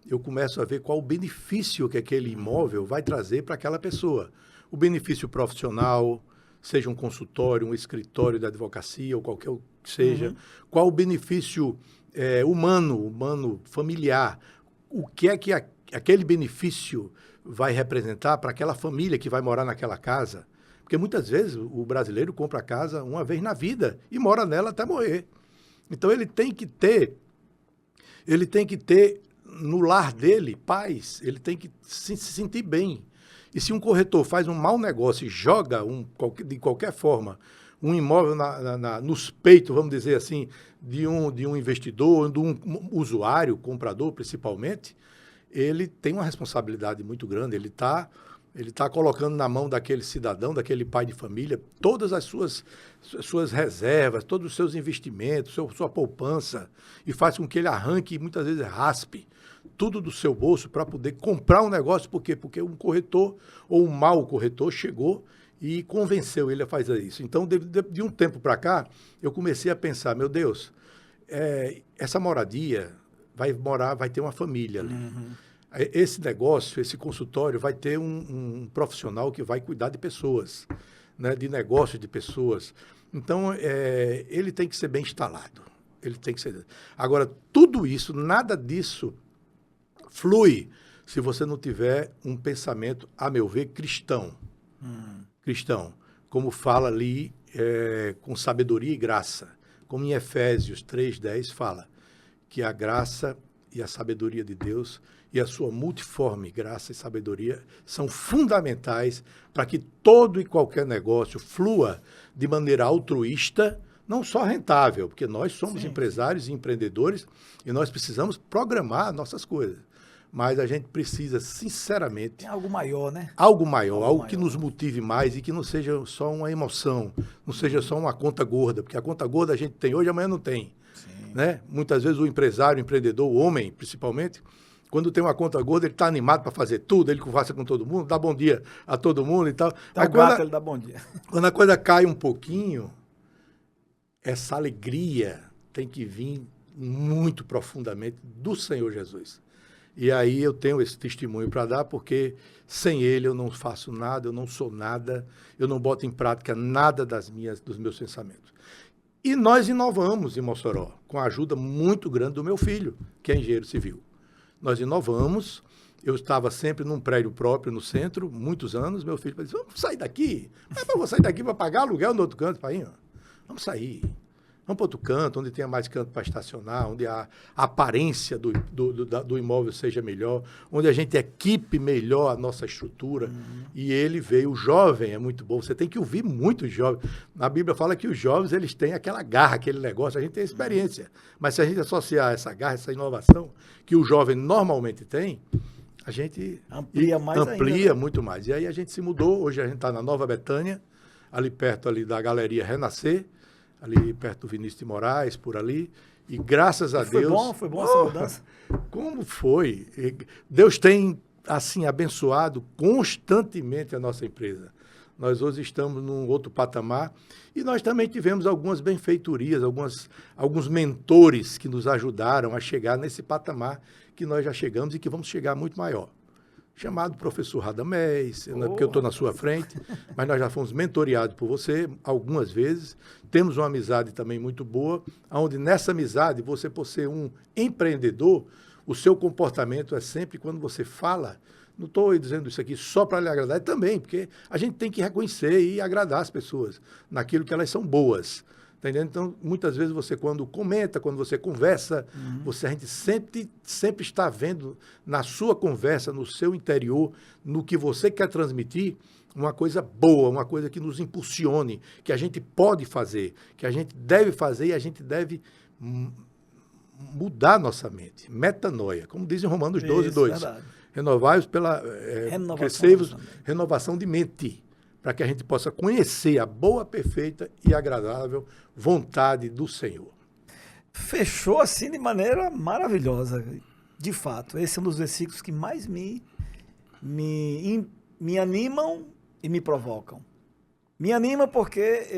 eu começo a ver qual o benefício que aquele imóvel vai trazer para aquela pessoa. O benefício profissional, seja um consultório, um escritório de advocacia ou qualquer que seja. Uhum. Qual o benefício humano, familiar. O que é que aquele benefício vai representar para aquela família que vai morar naquela casa. Porque muitas vezes o brasileiro compra a casa uma vez na vida e mora nela até morrer. Então ele tem que ter no lar dele paz, ele tem que se sentir bem. E se um corretor faz um mau negócio e joga de qualquer forma um imóvel nos peitos, vamos dizer assim, de um investidor, de um usuário, comprador principalmente, ele tem uma responsabilidade muito grande. Ele está colocando na mão daquele cidadão, daquele pai de família, todas as suas reservas, todos os seus investimentos, sua poupança, e faz com que ele arranque e muitas vezes raspe tudo do seu bolso para poder comprar um negócio. Por quê? Porque um corretor ou um mau corretor chegou e convenceu ele a fazer isso. Então, de um tempo para cá, eu comecei a pensar, meu Deus, essa moradia vai ter uma família ali. Uhum. Esse negócio, esse consultório, vai ter um profissional que vai cuidar de pessoas, né, de negócios de pessoas. Então, ele tem que ser bem instalado. Ele tem que ser. Agora, tudo isso, nada disso flui se você não tiver um pensamento, a meu ver, cristão. Cristão. Como fala ali, com sabedoria e graça. Como em Efésios 3:10 fala, que a graça e a sabedoria de Deus e a sua multiforme graça e sabedoria são fundamentais para que todo e qualquer negócio flua de maneira altruísta, não só rentável, porque nós somos empresários e empreendedores e nós precisamos programar nossas coisas. Mas a gente precisa, sinceramente... Tem algo maior, né? Algo maior, algo que nos motive mais e que não seja só uma emoção, não seja só uma conta gorda, porque a conta gorda a gente tem hoje, amanhã não tem. Né? Muitas vezes o empresário, o empreendedor, o homem principalmente, quando tem uma conta gorda, ele está animado para fazer tudo, ele conversa com todo mundo, dá bom dia a todo mundo e tal. Mas quando ele dá bom dia. Quando a coisa cai um pouquinho, essa alegria tem que vir muito profundamente do Senhor Jesus. E aí eu tenho esse testemunho para dar, porque sem ele eu não faço nada, eu não sou nada, eu não boto em prática nada dos meus pensamentos. E nós inovamos em Mossoró, com a ajuda muito grande do meu filho, que é engenheiro civil. Nós inovamos, eu estava sempre num prédio próprio no centro, muitos anos, meu filho disse, vamos sair daqui, mas eu vou sair daqui para pagar aluguel no outro canto, pai, vamos sair. Vamos para outro canto, onde tenha mais canto para estacionar, onde a aparência do imóvel seja melhor, onde a gente equipe melhor a nossa estrutura. E ele veio, o jovem é muito bom, você tem que ouvir muito os jovens. Na Bíblia fala que os jovens, eles têm aquela garra, aquele negócio, a gente tem experiência. Mas se a gente associar essa garra, essa inovação que o jovem normalmente tem, a gente amplia ainda, muito mais. E aí a gente se mudou, hoje a gente está na Nova Betânia, ali perto ali da Galeria Renascer, ali perto do Vinícius de Moraes, por ali, e graças a Deus... Foi bom essa mudança? Como foi? Deus tem, assim, abençoado constantemente a nossa empresa. Nós hoje estamos num outro patamar e nós também tivemos algumas benfeitorias, alguns mentores que nos ajudaram a chegar nesse patamar que nós já chegamos e que vamos chegar muito maior. Chamado professor Radamés, não é porque eu estou na sua frente, mas nós já fomos mentoreados por você algumas vezes. Temos uma amizade também muito boa, onde nessa amizade, você por ser um empreendedor, o seu comportamento é sempre quando você fala, não estou dizendo isso aqui só para lhe agradar, é também, porque a gente tem que reconhecer e agradar as pessoas naquilo que elas são boas. Tá entendendo? Então, muitas vezes você, quando comenta, quando você conversa, a gente sempre está vendo na sua conversa, no seu interior, no que você quer transmitir, uma coisa boa, uma coisa que nos impulsione, que a gente pode fazer, que a gente deve fazer e a gente deve mudar nossa mente. Metanoia, como diz em Romanos 12:2. Renovai-os pela renovação de mente, para que a gente possa conhecer a boa, perfeita e agradável vontade do Senhor. Fechou assim de maneira maravilhosa, de fato. Esse é um dos versículos que mais me animam e me provocam. Me anima porque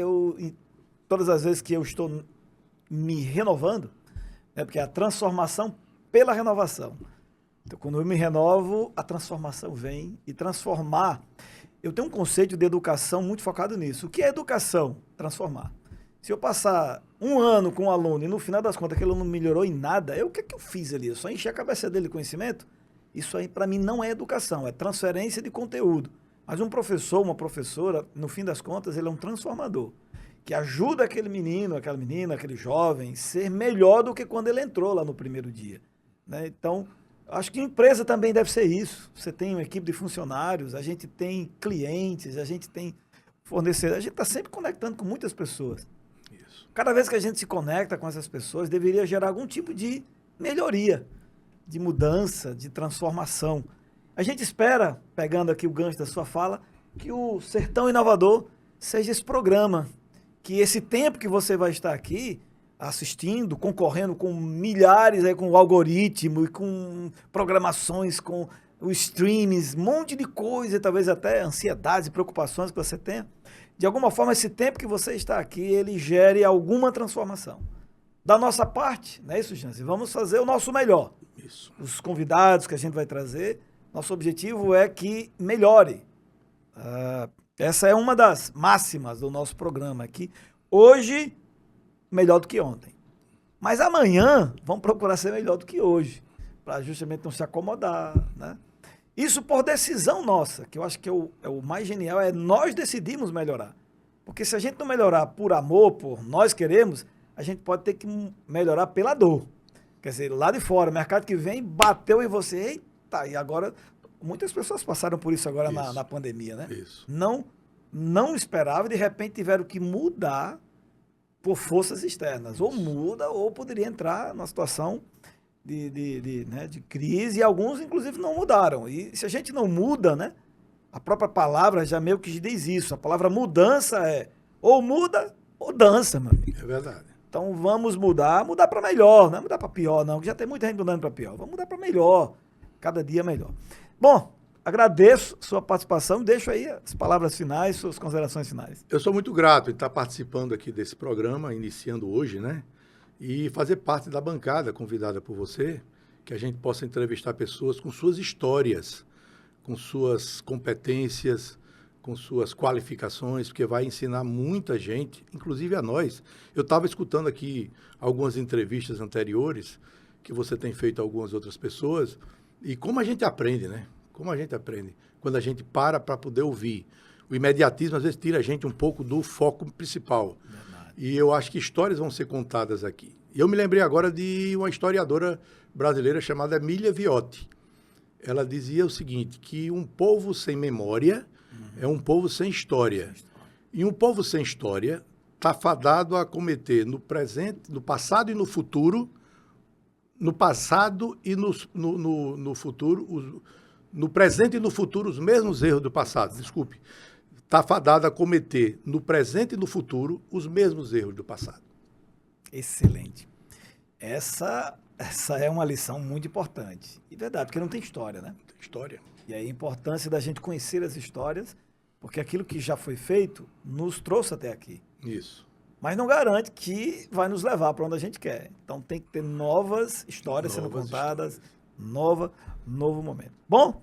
todas as vezes que eu estou me renovando, porque a transformação pela renovação. Então, quando eu me renovo, a transformação vem e transformar. Eu tenho um conceito de educação muito focado nisso. O que é educação? Transformar. Se eu passar um ano com um aluno e no final das contas aquele aluno não melhorou em nada, o que é que eu fiz ali? Eu só enchi a cabeça dele de conhecimento? Isso aí para mim não é educação, é transferência de conteúdo. Mas um professor, uma professora, no fim das contas, ele é um transformador, que ajuda aquele menino, aquela menina, aquele jovem a ser melhor do que quando ele entrou lá no primeiro dia. Né? Então, acho que empresa também deve ser isso. Você tem uma equipe de funcionários, a gente tem clientes, a gente tem fornecedores, a gente está sempre conectando com muitas pessoas. Isso. Cada vez que a gente se conecta com essas pessoas, deveria gerar algum tipo de melhoria, de mudança, de transformação. A gente espera, pegando aqui o gancho da sua fala, que o Sertão Inovador seja esse programa, que esse tempo que você vai estar aqui assistindo, concorrendo com milhares, com o algoritmo e com programações, com os streams, um monte de coisa, talvez até ansiedades e preocupações que você tenha. De alguma forma, esse tempo que você está aqui, ele gere alguma transformação. Da nossa parte, não é isso, Jansen? Vamos fazer o nosso melhor. Isso. Os convidados que a gente vai trazer, nosso objetivo é que melhore. Essa é uma das máximas do nosso programa aqui. Hoje, melhor do que ontem. Mas amanhã, vamos procurar ser melhor do que hoje, para justamente não se acomodar, né? Isso por decisão nossa, que eu acho que é o mais genial, é nós decidimos melhorar. Porque se a gente não melhorar por amor, por nós queremos, a gente pode ter que melhorar pela dor. Quer dizer, lá de fora, o mercado que vem bateu em você, eita, e agora, muitas pessoas passaram por isso agora na pandemia, né? Isso. Não esperavam, de repente tiveram que mudar por forças externas. Ou muda, ou poderia entrar numa situação de crise, e alguns, inclusive, não mudaram. E se a gente não muda, né? A própria palavra já meio que diz isso. A palavra mudança é ou muda ou dança, meu amigo. É verdade. Então vamos mudar para melhor, não é mudar para pior, não, que já tem muita gente mudando para pior. Vamos mudar para melhor, cada dia melhor. Bom, agradeço sua participação, deixo aí as palavras finais, suas considerações finais. Eu sou muito grato em estar participando aqui desse programa, iniciando hoje, né? E fazer parte da bancada convidada por você. que a gente possa entrevistar pessoas com suas histórias, com suas competências, com suas qualificações, porque vai ensinar muita gente, inclusive a nós. Eu estava escutando aqui algumas entrevistas anteriores, que você tem feito a algumas outras pessoas, e como a gente aprende, né? Como a gente aprende quando a gente para poder ouvir. O imediatismo, às vezes, tira a gente um pouco do foco principal. Verdade. E eu acho que histórias vão ser contadas aqui. E eu me lembrei agora de uma historiadora brasileira chamada Emília Viotti. Ela dizia o seguinte, que um povo sem memória é um povo sem história. E um povo sem história está fadado a cometer no presente, no passado e no futuro, no passado e no futuro, no presente e no futuro, os mesmos erros do passado. Desculpe. Está fadado a cometer no presente e no futuro os mesmos erros do passado. Excelente. Essa é uma lição muito importante. E verdade, porque não tem história, né? Não tem história. E aí a importância da gente conhecer as histórias, porque aquilo que já foi feito nos trouxe até aqui. Isso. Mas não garante que vai nos levar para onde a gente quer. Então tem que ter novas histórias sendo contadas, novo momento. Bom,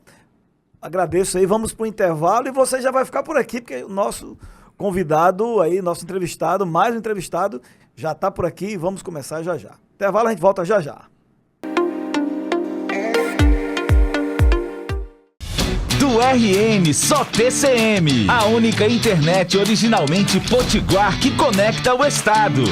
agradeço aí, vamos para o intervalo e você já vai ficar por aqui, porque o nosso convidado aí, nosso entrevistado, mais um entrevistado, já está por aqui e vamos começar já já. Intervalo, a gente volta já já. Do RN Só TCM, a única internet originalmente potiguar que conecta o estado.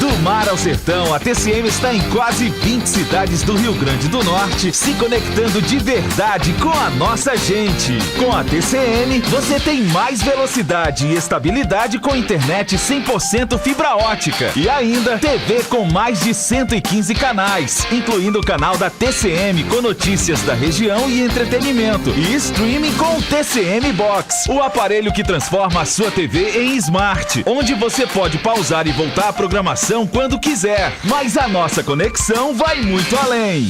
Do mar ao sertão, a TCM está em quase 20 cidades do Rio Grande do Norte, se conectando de verdade com a nossa gente. Com a TCM, você tem mais velocidade e estabilidade com internet 100% fibra ótica. E ainda, TV com mais de 115 canais, incluindo o canal da TCM com notícias da região e entretenimento. E streaming com o TCM Box, o aparelho que transforma a sua TV em smart, onde você pode pausar e voltar a programação quando quiser, mas a nossa conexão vai muito além.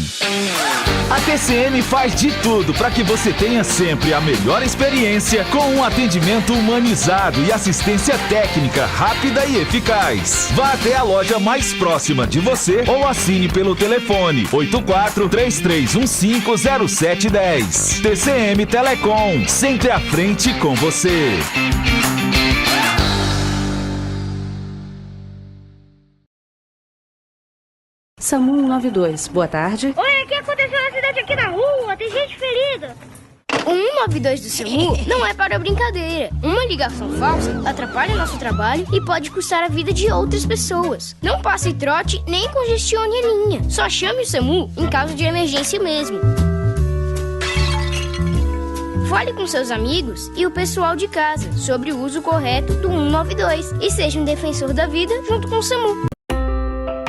A TCM faz de tudo para que você tenha sempre a melhor experiência com um atendimento humanizado e assistência técnica rápida e eficaz. Vá até a loja mais próxima de você ou assine pelo telefone 84-3315-0710. TCM Telecom, sempre à frente com você. SAMU 192, boa tarde. Oi, o que aconteceu no acidente aqui na rua? Tem gente ferida. O 192 do SAMU não é para brincadeira. Uma ligação falsa atrapalha nosso trabalho e pode custar a vida de outras pessoas. Não passe trote nem congestione a linha. Só chame o SAMU em caso de emergência mesmo. Fale com seus amigos e o pessoal de casa sobre o uso correto do 192 e seja um defensor da vida junto com o SAMU.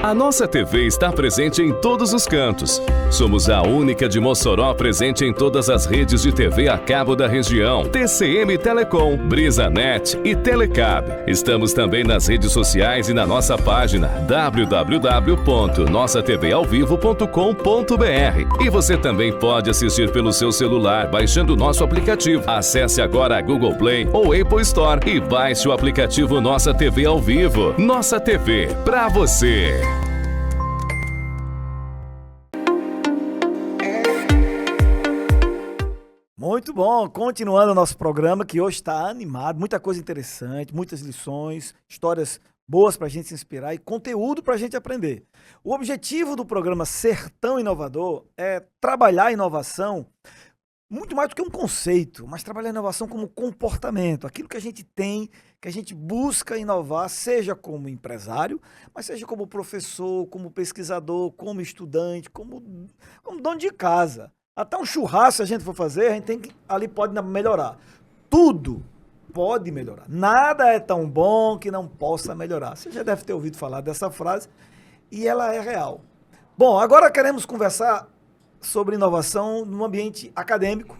A nossa TV está presente em todos os cantos. Somos a única de Mossoró presente em todas as redes de TV a cabo da região. TCM Telecom, BrisaNet e Telecab. Estamos também nas redes sociais e na nossa página www.nossaTValvivo.com.br. E você também pode assistir pelo seu celular baixando o nosso aplicativo. Acesse agora a Google Play ou Apple Store e baixe o aplicativo Nossa TV ao Vivo. Nossa TV, pra você. Muito bom, continuando o nosso programa que hoje está animado, muita coisa interessante, muitas lições, histórias boas para a gente se inspirar e conteúdo para a gente aprender. O objetivo do programa Sertão Inovador é trabalhar a inovação muito mais do que um conceito, mas trabalhar a inovação como comportamento, aquilo que a gente tem, que a gente busca inovar, seja como empresário, mas seja como professor, como pesquisador, como estudante, como dono de casa. Até um churrasco, se a gente for fazer, a gente tem que, ali pode melhorar. Tudo pode melhorar. Nada é tão bom que não possa melhorar. Você já deve ter ouvido falar dessa frase e ela é real. Bom, agora queremos conversar sobre inovação no ambiente acadêmico.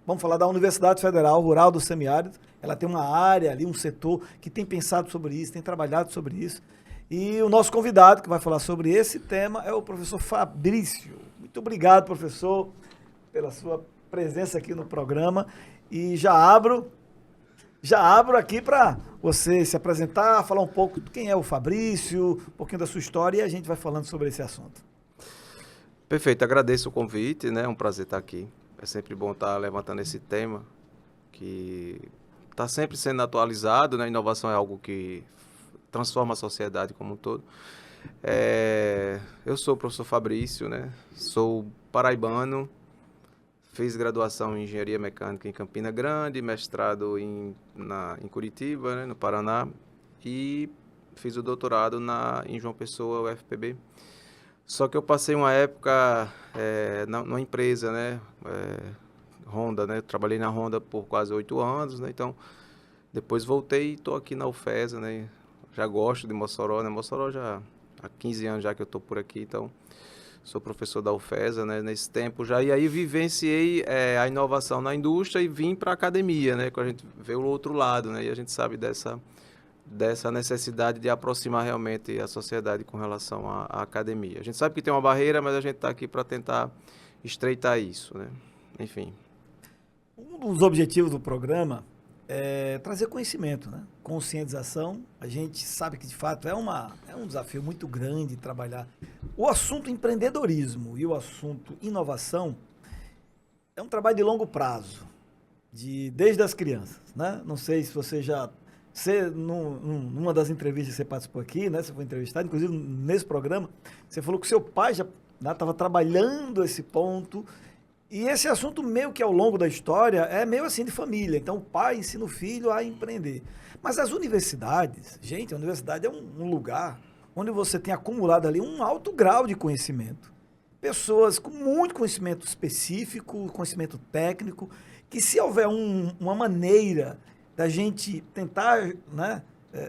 Vamos falar da Universidade Federal Rural do Semiárido. Ela tem uma área ali, um setor que tem pensado sobre isso, tem trabalhado sobre isso. E o nosso convidado que vai falar sobre esse tema é o professor Fabrício. Muito obrigado, professor, pela sua presença aqui no programa. E já abro aqui para você se apresentar, falar um pouco de quem é o Fabrício, um pouquinho da sua história e a gente vai falando sobre esse assunto. Perfeito, agradeço o convite, né? É um prazer estar aqui. É sempre bom estar levantando esse tema que está sempre sendo atualizado, né? Inovação é algo que transforma a sociedade como um todo. Eu sou o professor Fabrício, né? Sou paraibano, fiz graduação em Engenharia Mecânica em Campina Grande, mestrado em Curitiba, né? No Paraná, e fiz o doutorado em João Pessoa, UFPB. Só que eu passei uma época numa empresa, né? Honda, né? Trabalhei na Honda por quase 8 anos, né? Então, depois voltei e estou aqui na UFESA, né? Já gosto de Mossoró, né? Mossoró já há 15 anos já que eu estou por aqui, então sou professor da UFESA, né? Nesse tempo já. E aí vivenciei a inovação na indústria e vim para a academia, né? Quando a gente vê o outro lado, né? E a gente sabe dessa necessidade de aproximar realmente a sociedade com relação à academia. A gente sabe que tem uma barreira, mas a gente está aqui para tentar estreitar isso, né? Enfim. Um dos objetivos do programa é trazer conhecimento, né? Conscientização. A gente sabe que, de fato, é um desafio muito grande trabalhar. O assunto empreendedorismo e o assunto inovação é um trabalho de longo prazo, desde as crianças, né? Não sei se você já... numa das entrevistas que você participou aqui, né? Você foi entrevistado, inclusive nesse programa, você falou que o seu pai já estava trabalhando esse ponto. E esse assunto meio que ao longo da história é meio assim de família. Então o pai ensina o filho a empreender. Mas as universidades, gente, a universidade é um lugar onde você tem acumulado ali um alto grau de conhecimento. Pessoas com muito conhecimento específico, conhecimento técnico, que se houver uma maneira da gente tentar, né,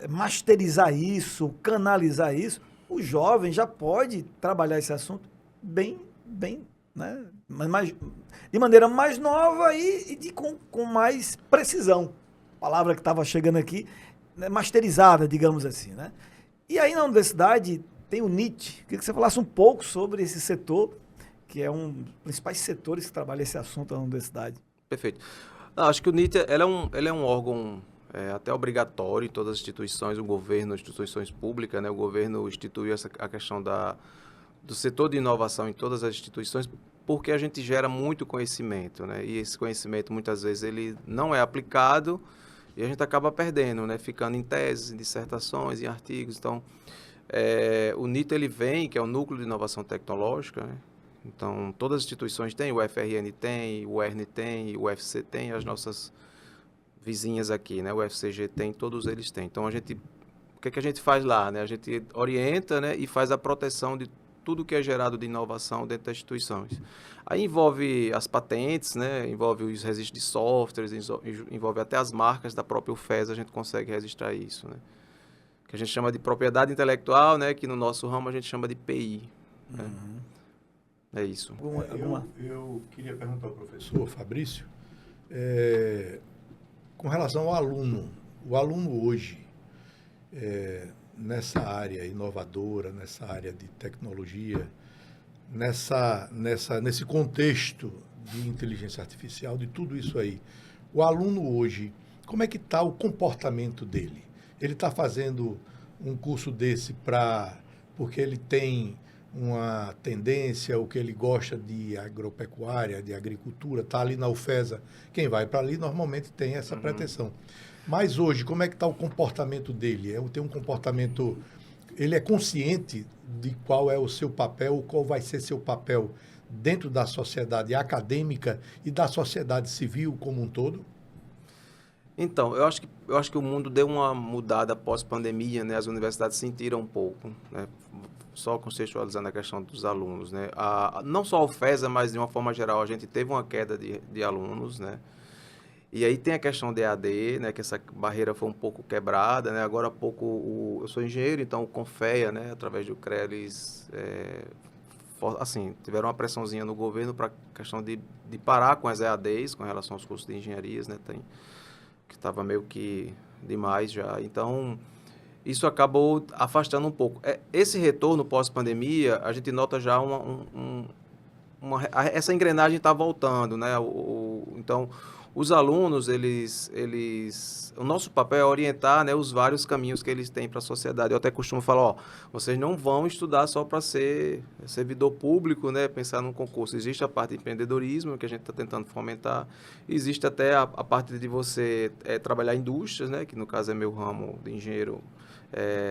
masterizar isso, canalizar isso, o jovem já pode trabalhar esse assunto bem, né, de maneira mais nova e com mais precisão. Palavra que estava chegando aqui, né, masterizada, digamos assim, né? E aí na universidade tem o NIT. Queria que você falasse um pouco sobre esse setor, que é um dos principais setores que trabalha esse assunto na universidade. Perfeito. Acho que o NIT ele é um órgão até obrigatório em todas as instituições, o governo, instituições públicas, né? O governo instituiu a questão do setor de inovação em todas as instituições, porque a gente gera muito conhecimento, né? E esse conhecimento, muitas vezes, ele não é aplicado e a gente acaba perdendo, né? Ficando em teses, em dissertações, em artigos. Então, o NIT, ele vem, que é o Núcleo de Inovação Tecnológica, né? Então, todas as instituições têm, o FRN tem, o ERN tem, o UFC tem, as nossas vizinhas aqui, né? O FCG tem, todos eles têm. Então, o que é que a gente faz lá, né? A gente orienta, né? E faz a proteção de tudo que é gerado de inovação dentro das instituições. Aí envolve as patentes, né? Envolve os registros de softwares, envolve até as marcas da própria UFES, a gente consegue registrar isso, né? Que a gente chama de propriedade intelectual, né? Que no nosso ramo a gente chama de PI. Né? É isso. Eu queria perguntar ao professor Fabrício, com relação ao aluno. O aluno hoje, nessa área inovadora, nessa área de tecnologia, nesse contexto de inteligência artificial, de tudo isso aí, o aluno hoje, como é que está o comportamento dele? Ele está fazendo um curso desse porque ele tem uma tendência, o que ele gosta de agropecuária, de agricultura, está ali na UFESA. Quem vai para ali normalmente tem essa pretensão. Mas hoje, como é que está o comportamento dele? Tem um comportamento... Ele é consciente de qual é o seu papel, qual vai ser seu papel dentro da sociedade acadêmica e da sociedade civil como um todo? Então, eu acho que o mundo deu uma mudada pós-pandemia, né? As universidades sentiram um pouco, né? Só contextualizando a questão dos alunos, né? Não só a UFESA, mas de uma forma geral, a gente teve uma queda de alunos, né? E aí tem a questão de EAD, né? Que essa barreira foi um pouco quebrada, né? Agora há pouco, eu sou engenheiro, então o Confea, né? Através do CREA, eles tiveram uma pressãozinha no governo para a questão de parar com as EADs, com relação aos cursos de engenharias, né? Que estava meio que demais já. Então, isso acabou afastando um pouco. Esse retorno pós-pandemia, a gente nota já essa engrenagem está voltando, né? Então, os alunos, o nosso papel é orientar, né, os vários caminhos que eles têm para a sociedade. Eu até costumo falar, ó, vocês não vão estudar só para ser servidor público, né, pensar num concurso. Existe a parte de empreendedorismo, que a gente está tentando fomentar. Existe até a parte de você trabalhar em indústrias, né, que no caso é meu ramo de engenheiro.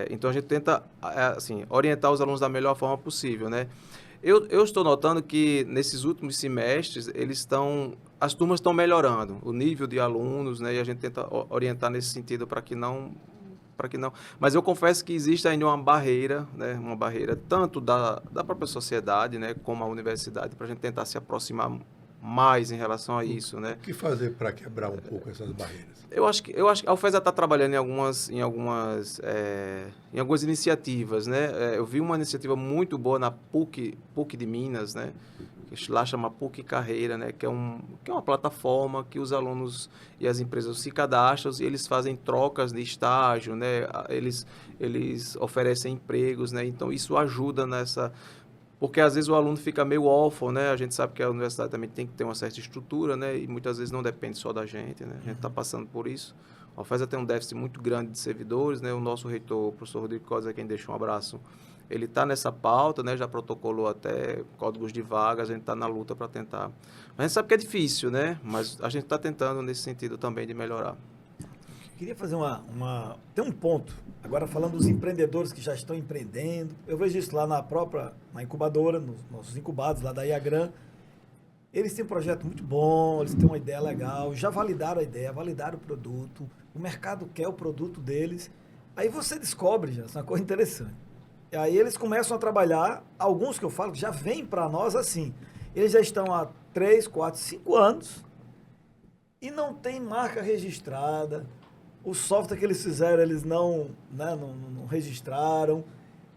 Então, a gente tenta assim, orientar os alunos da melhor forma possível, né? Eu estou notando que nesses últimos semestres as turmas estão melhorando, o nível de alunos, né? E a gente tenta orientar nesse sentido para que não. Mas eu confesso que existe ainda uma barreira, né? Uma barreira tanto da própria sociedade, né? Como a universidade, para a gente tentar se aproximar mais em relação a isso, né? O que fazer para quebrar um pouco essas barreiras? Eu acho que a UFESA está trabalhando em algumas iniciativas, né? Eu vi uma iniciativa muito boa na PUC de Minas, né? Que lá chama PUC Carreira, né? Que é uma plataforma que os alunos e as empresas se cadastram e eles fazem trocas de estágio, né? Eles oferecem empregos, né? Então, isso ajuda nessa... Porque, às vezes, o aluno fica meio órfão, né? A gente sabe que a universidade também tem que ter uma certa estrutura, né? E muitas vezes não depende só da gente, né? A gente está passando por isso. A UFESA tem um déficit muito grande de servidores, né? O nosso reitor, o professor Rodrigo Costa, quem deixa um abraço, ele está nessa pauta, né? Já protocolou até códigos de vagas, a gente está na luta para tentar. Mas a gente sabe que é difícil, né? Mas a gente está tentando nesse sentido também de melhorar. Queria fazer tem um ponto, agora falando dos empreendedores que já estão empreendendo, eu vejo isso lá na incubadora, nos nossos incubados lá da IAGRAN, eles têm um projeto muito bom, eles têm uma ideia legal, já validaram a ideia, validaram o produto, o mercado quer o produto deles, aí você descobre, já, isso é uma coisa interessante, e aí eles começam a trabalhar, alguns que eu falo que já vêm para nós assim, eles já estão há 3, 4, 5 anos e não tem marca registrada. O software que eles fizeram, eles não registraram.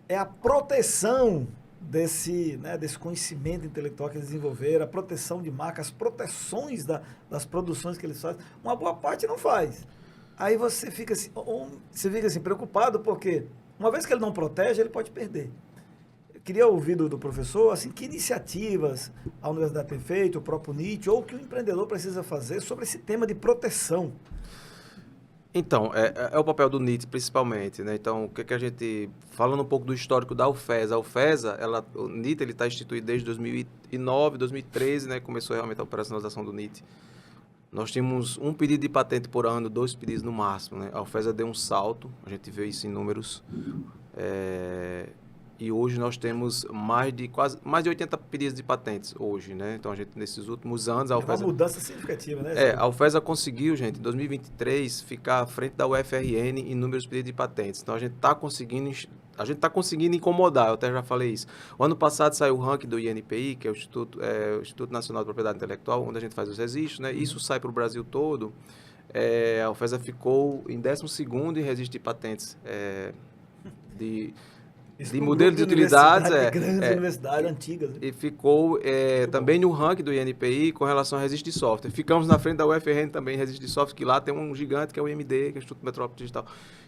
É a proteção desse conhecimento intelectual que eles desenvolveram, a proteção de marcas, as proteções das produções que eles fazem. Uma boa parte não faz. Aí você fica assim preocupado, porque uma vez que ele não protege, ele pode perder. Eu queria ouvir do professor, assim, que iniciativas a universidade tem feito, o próprio NIT, ou o que o empreendedor precisa fazer sobre esse tema de proteção. Então, é o papel do NIT principalmente, né? Então, o que a gente... Falando um pouco do histórico da UFESA. O NIT está instituído desde 2009, 2013, né? Começou realmente a operacionalização do NIT. Nós tínhamos um pedido de patente por ano, 2 pedidos no máximo, né? A UFESA deu um salto, a gente vê isso em números. E hoje nós temos mais de 80 pedidos de patentes hoje, né? Então, a gente, nesses últimos anos... É uma mudança significativa, né? A UFESA conseguiu, gente, em 2023, ficar à frente da UFRN em números de pedidos de patentes. Então, a gente está conseguindo incomodar, eu até já falei isso. O ano passado saiu o ranking do INPI, que é o Instituto Nacional de Propriedade Intelectual, onde a gente faz os registros, né? Isso sai para o Brasil todo. A UFESA ficou em 12º em registro de patentes de modelo de utilidades, grandes universidades antigas. E ficou também no ranking do INPI com relação a registro de software. Ficamos na frente da UFRN também em registro de software, que lá tem um gigante que é o IMD, que é o Instituto Metrópole Digital.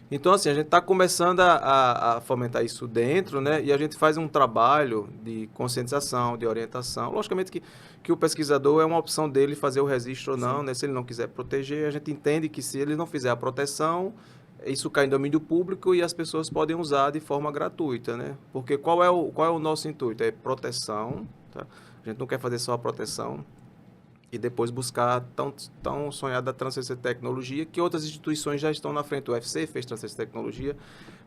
Então, assim, a gente está começando a fomentar isso dentro, né? E a gente faz um trabalho de conscientização, de orientação. Logicamente que o pesquisador é uma opção dele fazer o registro ou não, né? Se ele não quiser proteger, a gente entende que se ele não fizer a proteção, isso cai em domínio público e as pessoas podem usar de forma gratuita, né? Porque qual é o nosso intuito? É proteção, tá? A gente não quer fazer só a proteção e depois buscar tão sonhada transferência de tecnologia, que outras instituições já estão na frente. O UFC fez transferência de tecnologia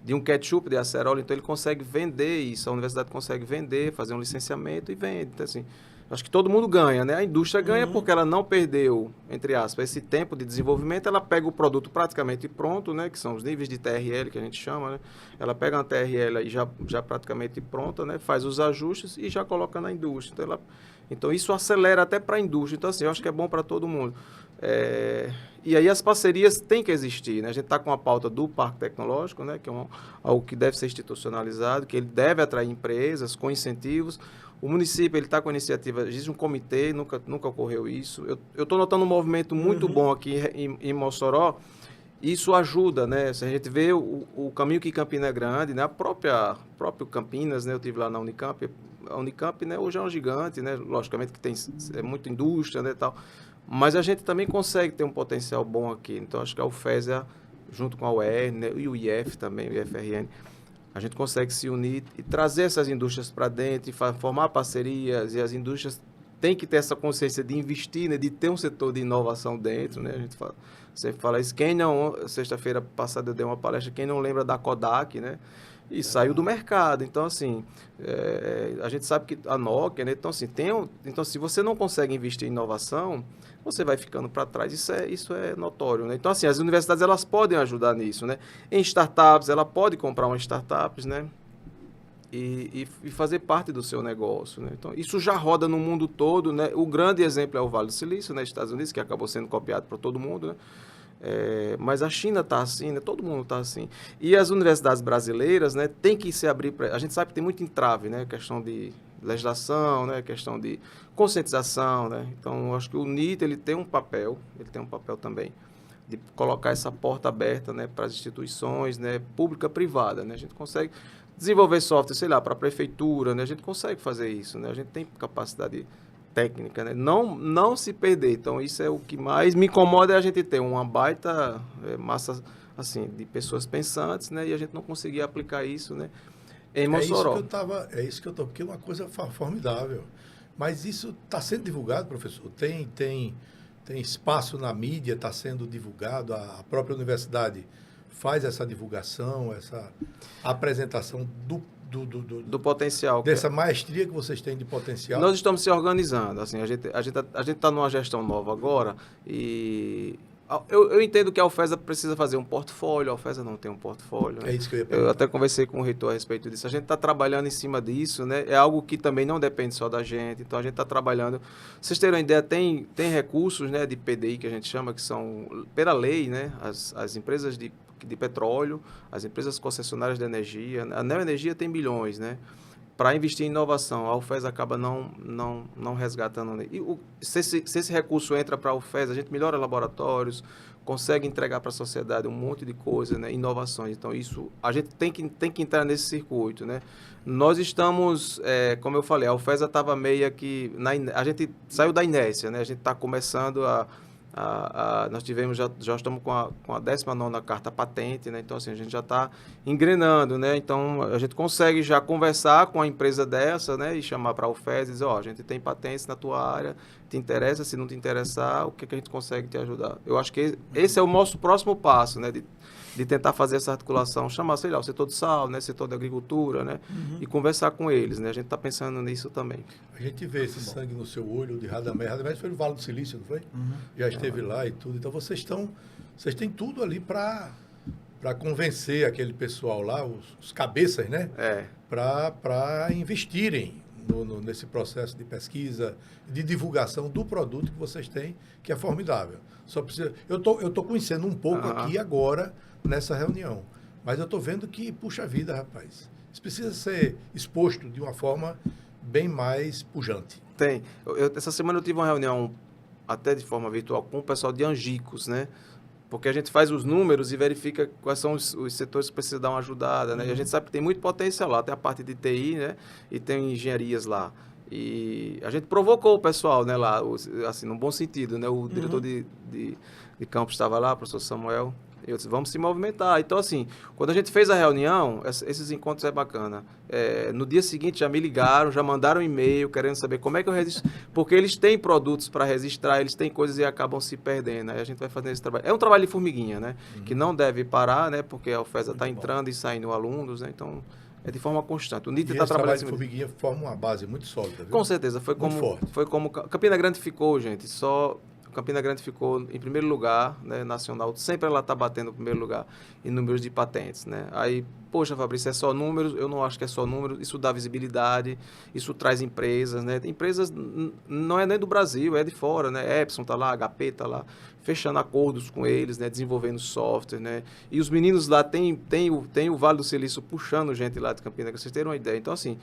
de um ketchup, de acerola, então ele consegue vender isso, a universidade consegue vender, fazer um licenciamento e vende. Então, assim, acho que todo mundo ganha, né? A indústria ganha porque ela não perdeu, entre aspas, esse tempo de desenvolvimento, ela pega o produto praticamente pronto, né? Que são os níveis de TRL que a gente chama, né? Ela pega uma TRL aí já praticamente pronta, né? Faz os ajustes e já coloca na indústria. Então, isso acelera até para a indústria. Então, assim, eu acho que é bom para todo mundo. E aí as parcerias têm que existir, né? A gente está com a pauta do Parque Tecnológico, né? Que é algo que deve ser institucionalizado, que ele deve atrair empresas com incentivos. O município está com a iniciativa, existe um comitê, nunca ocorreu isso. Eu estou notando um movimento muito bom aqui em Mossoró. Isso ajuda, né? Se a gente vê o caminho que Campina é grande, né? Próprio Campinas, né? Eu estive lá na Unicamp. A Unicamp, né? Hoje é um gigante, né? Logicamente que tem muita indústria, né? Tal. Mas a gente também consegue ter um potencial bom aqui. Então, acho que a UFESA, junto com a UERN, né, e o IF também, o IFRN, a gente consegue se unir e trazer essas indústrias para dentro, e formar parcerias, e as indústrias têm que ter essa consciência de investir, né, de ter um setor de inovação dentro, né? A gente sempre fala isso. Quem não, sexta-feira passada eu dei uma palestra, quem não lembra da Kodak, né? E saiu do mercado. Então, assim, a gente sabe que a Nokia, né? Então, assim, então, se você não consegue investir em inovação, você vai ficando para trás. Isso é notório, né? Então, assim, as universidades, elas podem ajudar nisso, né? Em startups, ela pode comprar uma startup, né? E fazer parte do seu negócio, né? Então, isso já roda no mundo todo, né? O grande exemplo é o Vale do Silício, né? Estados Unidos, que acabou sendo copiado por todo mundo, né? Mas a China está assim, né? Todo mundo está assim. E as universidades brasileiras, né, tem que se abrir para... A gente sabe que tem muito entrave, né? Questão de legislação, né? Questão de conscientização, né? Então, eu acho que o NIT, ele tem um papel também de colocar essa porta aberta, né, para as instituições, né, pública-privada, né? A gente consegue desenvolver software, sei lá, para a prefeitura, né? A gente consegue fazer isso, né? A gente tem capacidade técnica, né? Não se perder. Então, isso é o que mais me incomoda, é a gente ter uma baita massa, assim, de pessoas pensantes, né? E a gente não conseguir aplicar isso, né, em Mossoró. É isso que eu estou, porque é uma coisa formidável. Mas isso está sendo divulgado, professor? Tem espaço na mídia, está sendo divulgado, a própria universidade faz essa divulgação, essa apresentação do potencial. Dessa maestria que vocês têm de potencial. Nós estamos se organizando. Assim, a gente está numa gestão nova agora e eu entendo que a UFESA precisa fazer um portfólio. A UFESA não tem um portfólio. É isso que eu ia perguntar. Eu até conversei com o reitor a respeito disso. A gente está trabalhando em cima disso, né? É algo que também não depende só da gente. Então, a gente está trabalhando. Vocês terem uma ideia, tem recursos, né, de PDI, que a gente chama, que são, pela lei, né, as empresas de petróleo, as empresas concessionárias de energia. A Neoenergia tem bilhões, né, para investir em inovação. A UFES acaba não resgatando. E se esse recurso entra para a UFES, a gente melhora laboratórios, consegue entregar para a sociedade um monte de coisas, né, inovações. Então, isso, a gente tem que entrar nesse circuito, né. Nós estamos, como eu falei, a UFESA estava meio que... a gente saiu da inércia, né, a gente está começando nós tivemos, já estamos com a 19ª carta patente, né? Então, assim, a gente já está engrenando, né? Então, a gente consegue já conversar com a empresa dessa, né? E chamar para a UFES e dizer, a gente tem patentes na tua área, te interessa? Se não te interessar, o que a gente consegue te ajudar? Eu acho que esse é o nosso próximo passo, né? De tentar fazer essa articulação, chamar, sei lá, o setor de sal, né? Setor da agricultura, né? E conversar com eles, né? A gente está pensando nisso também. A gente vê esse sangue no seu olho de Radamés. Radamés foi no Vale do Silício, não foi? Já esteve lá e tudo. Então, vocês têm tudo ali para convencer aquele pessoal lá, os cabeças, né? Para investirem nesse processo de pesquisa, de divulgação do produto que vocês têm, que é formidável. Só precisa... Eu tô conhecendo um pouco aqui agora, nessa reunião. Mas eu estou vendo que, puxa vida, rapaz, isso precisa ser exposto de uma forma bem mais pujante. Tem. Essa semana eu tive uma reunião, até de forma virtual, com o pessoal de Angicos, né? Porque a gente faz os números e verifica quais são os setores que precisam dar uma ajudada, né? E a gente sabe que tem muito potencial lá. Tem a parte de TI, né? E tem engenharias lá. E a gente provocou o pessoal, né, lá, assim, num bom sentido, né? O diretor de campus estava lá, o professor Samuel. Eu disse, vamos se movimentar. Então, assim, quando a gente fez a reunião, esses encontros é bacana. No dia seguinte já me ligaram, já mandaram um e-mail querendo saber como é que eu registro. Porque eles têm produtos para registrar, eles têm coisas e acabam se perdendo. Aí a gente vai fazendo esse trabalho. É um trabalho de formiguinha, né? Que não deve parar, né? Porque a UFESA está entrando e saindo alunos, né? Então, é de forma constante. O NIT está trabalhando... esse trabalho de formiguinha forma uma base muito sólida, viu? Com certeza. Foi como Campina Grande ficou, gente. Campina Grande ficou em primeiro lugar, né, nacional. Sempre ela está batendo em primeiro lugar em números de patentes, né? Aí, poxa, Fabrício, é só números? Eu não acho que é só números. Isso dá visibilidade, isso traz empresas, né? Empresas não é nem do Brasil, é de fora, né? Epson está lá, HP está lá, fechando acordos com eles, né? Desenvolvendo software, né? E os meninos lá tem o Vale do Silício puxando gente lá de Campina, que vocês terem uma ideia. Então, assim,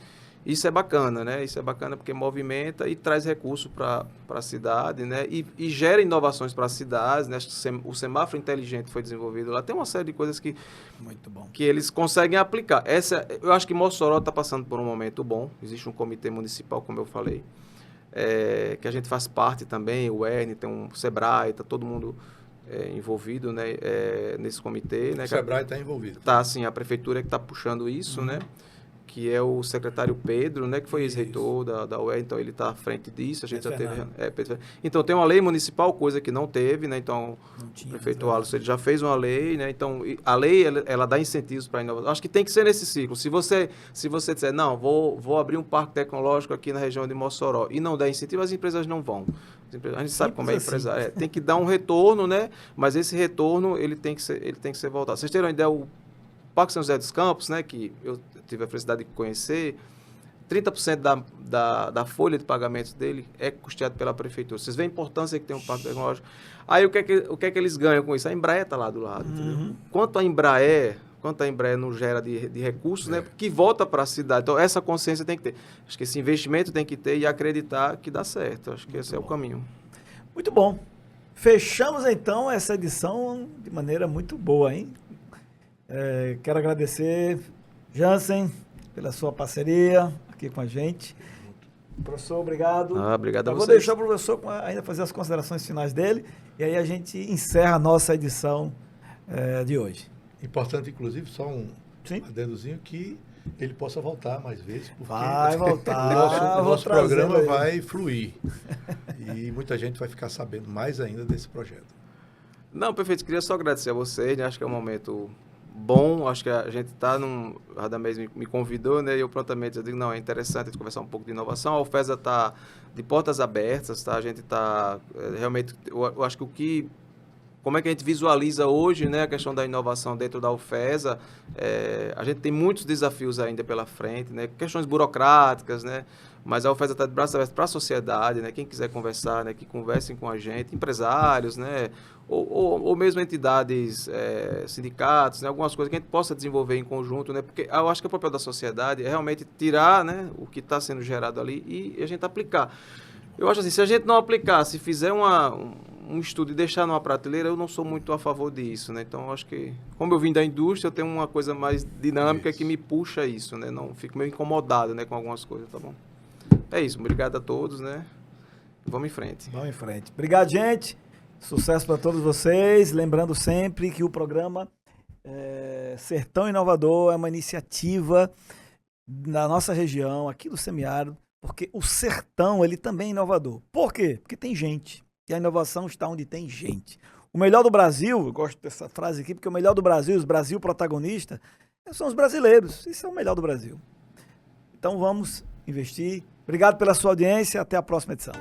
isso é bacana, né? Isso é bacana porque movimenta e traz recurso para a cidade, né? E gera inovações para as cidades, né? O semáforo inteligente foi desenvolvido lá. Tem uma série de coisas que eles conseguem aplicar. Eu acho que Mossoró está passando por um momento bom. Existe um comitê municipal, como eu falei. que a gente faz parte também, o ERN, tem um Sebrae, está todo mundo envolvido, né, nesse comitê. Né, o Sebrae está envolvido. Tá, sim, a prefeitura que está puxando isso, né? Que é o secretário Pedro, né, que foi ex-reitor da UER, então ele está à frente disso, a gente já teve... Então, tem uma lei municipal, coisa que não teve, né, então o prefeito Alisson, ele já fez uma lei, né, então a lei, ela dá incentivos para a inovação. Acho que tem que ser nesse ciclo. Se você disser, não, vou abrir um parque tecnológico aqui na região de Mossoró e não der incentivo, as empresas não vão. A gente sabe como é empresário. Tem que dar um retorno, né, mas esse retorno, ele tem que ser voltado. Vocês terem uma ideia, o Parque São José dos Campos, né, que eu tive a felicidade de conhecer, 30% da folha de pagamentos dele é custeado pela prefeitura. Vocês veem a importância que tem um parque tecnológico. Aí o que é que eles ganham com isso? A Embraer está lá do lado. Entendeu? Quanto a Embraer não gera de recursos, né, que volta para a cidade. Então, essa consciência tem que ter. Acho que esse investimento tem que ter e acreditar que dá certo. Acho que esse é o caminho. Muito bom. Fechamos, então, essa edição de maneira muito boa, hein? Quero agradecer, Jansen, pela sua parceria aqui com a gente. Professor, obrigado. Obrigado a vocês. Vou deixar o professor ainda fazer as considerações finais dele e aí a gente encerra a nossa edição de hoje. Importante, inclusive, só um adendozinho, que ele possa voltar mais vezes, porque vai voltar, o nosso programa vai fluir e muita gente vai ficar sabendo mais ainda desse projeto. Não, perfeito. Queria só agradecer a vocês, né? Acho que é um momento bom, acho que a gente está a Radamés me convidou, né, e eu prontamente eu digo, não, é interessante a gente conversar um pouco de inovação, a UFESA está de portas abertas, tá, a gente está, realmente, eu acho que como é que a gente visualiza hoje, né, a questão da inovação dentro da UFESA, a gente tem muitos desafios ainda pela frente, né, questões burocráticas, né, mas a UFESA está de braços abertos para a sociedade, né, quem quiser conversar, né, que conversem com a gente, empresários, né, ou mesmo entidades, sindicatos, né, algumas coisas que a gente possa desenvolver em conjunto, né, porque eu acho que o papel da sociedade é realmente tirar, né, o que está sendo gerado ali e a gente aplicar. Eu acho assim, se a gente não aplicar, se fizer um estudo e deixar numa prateleira, eu não sou muito a favor disso, né, então eu acho que, como eu vim da indústria, eu tenho uma coisa mais dinâmica que me puxa isso, né, não fico meio incomodado, né, com algumas coisas, tá bom? É isso, obrigado a todos, né, vamos em frente. Vamos em frente. Obrigado, gente. Sucesso para todos vocês. Lembrando sempre que o programa Sertão Inovador é uma iniciativa na nossa região, aqui do semiárido, porque o sertão ele também é inovador. Por quê? Porque tem gente. E a inovação está onde tem gente. O melhor do Brasil, eu gosto dessa frase aqui, porque o melhor do Brasil, os Brasil protagonistas, são os brasileiros. Isso é o melhor do Brasil. Então vamos investir. Obrigado pela sua audiência. Até a próxima edição.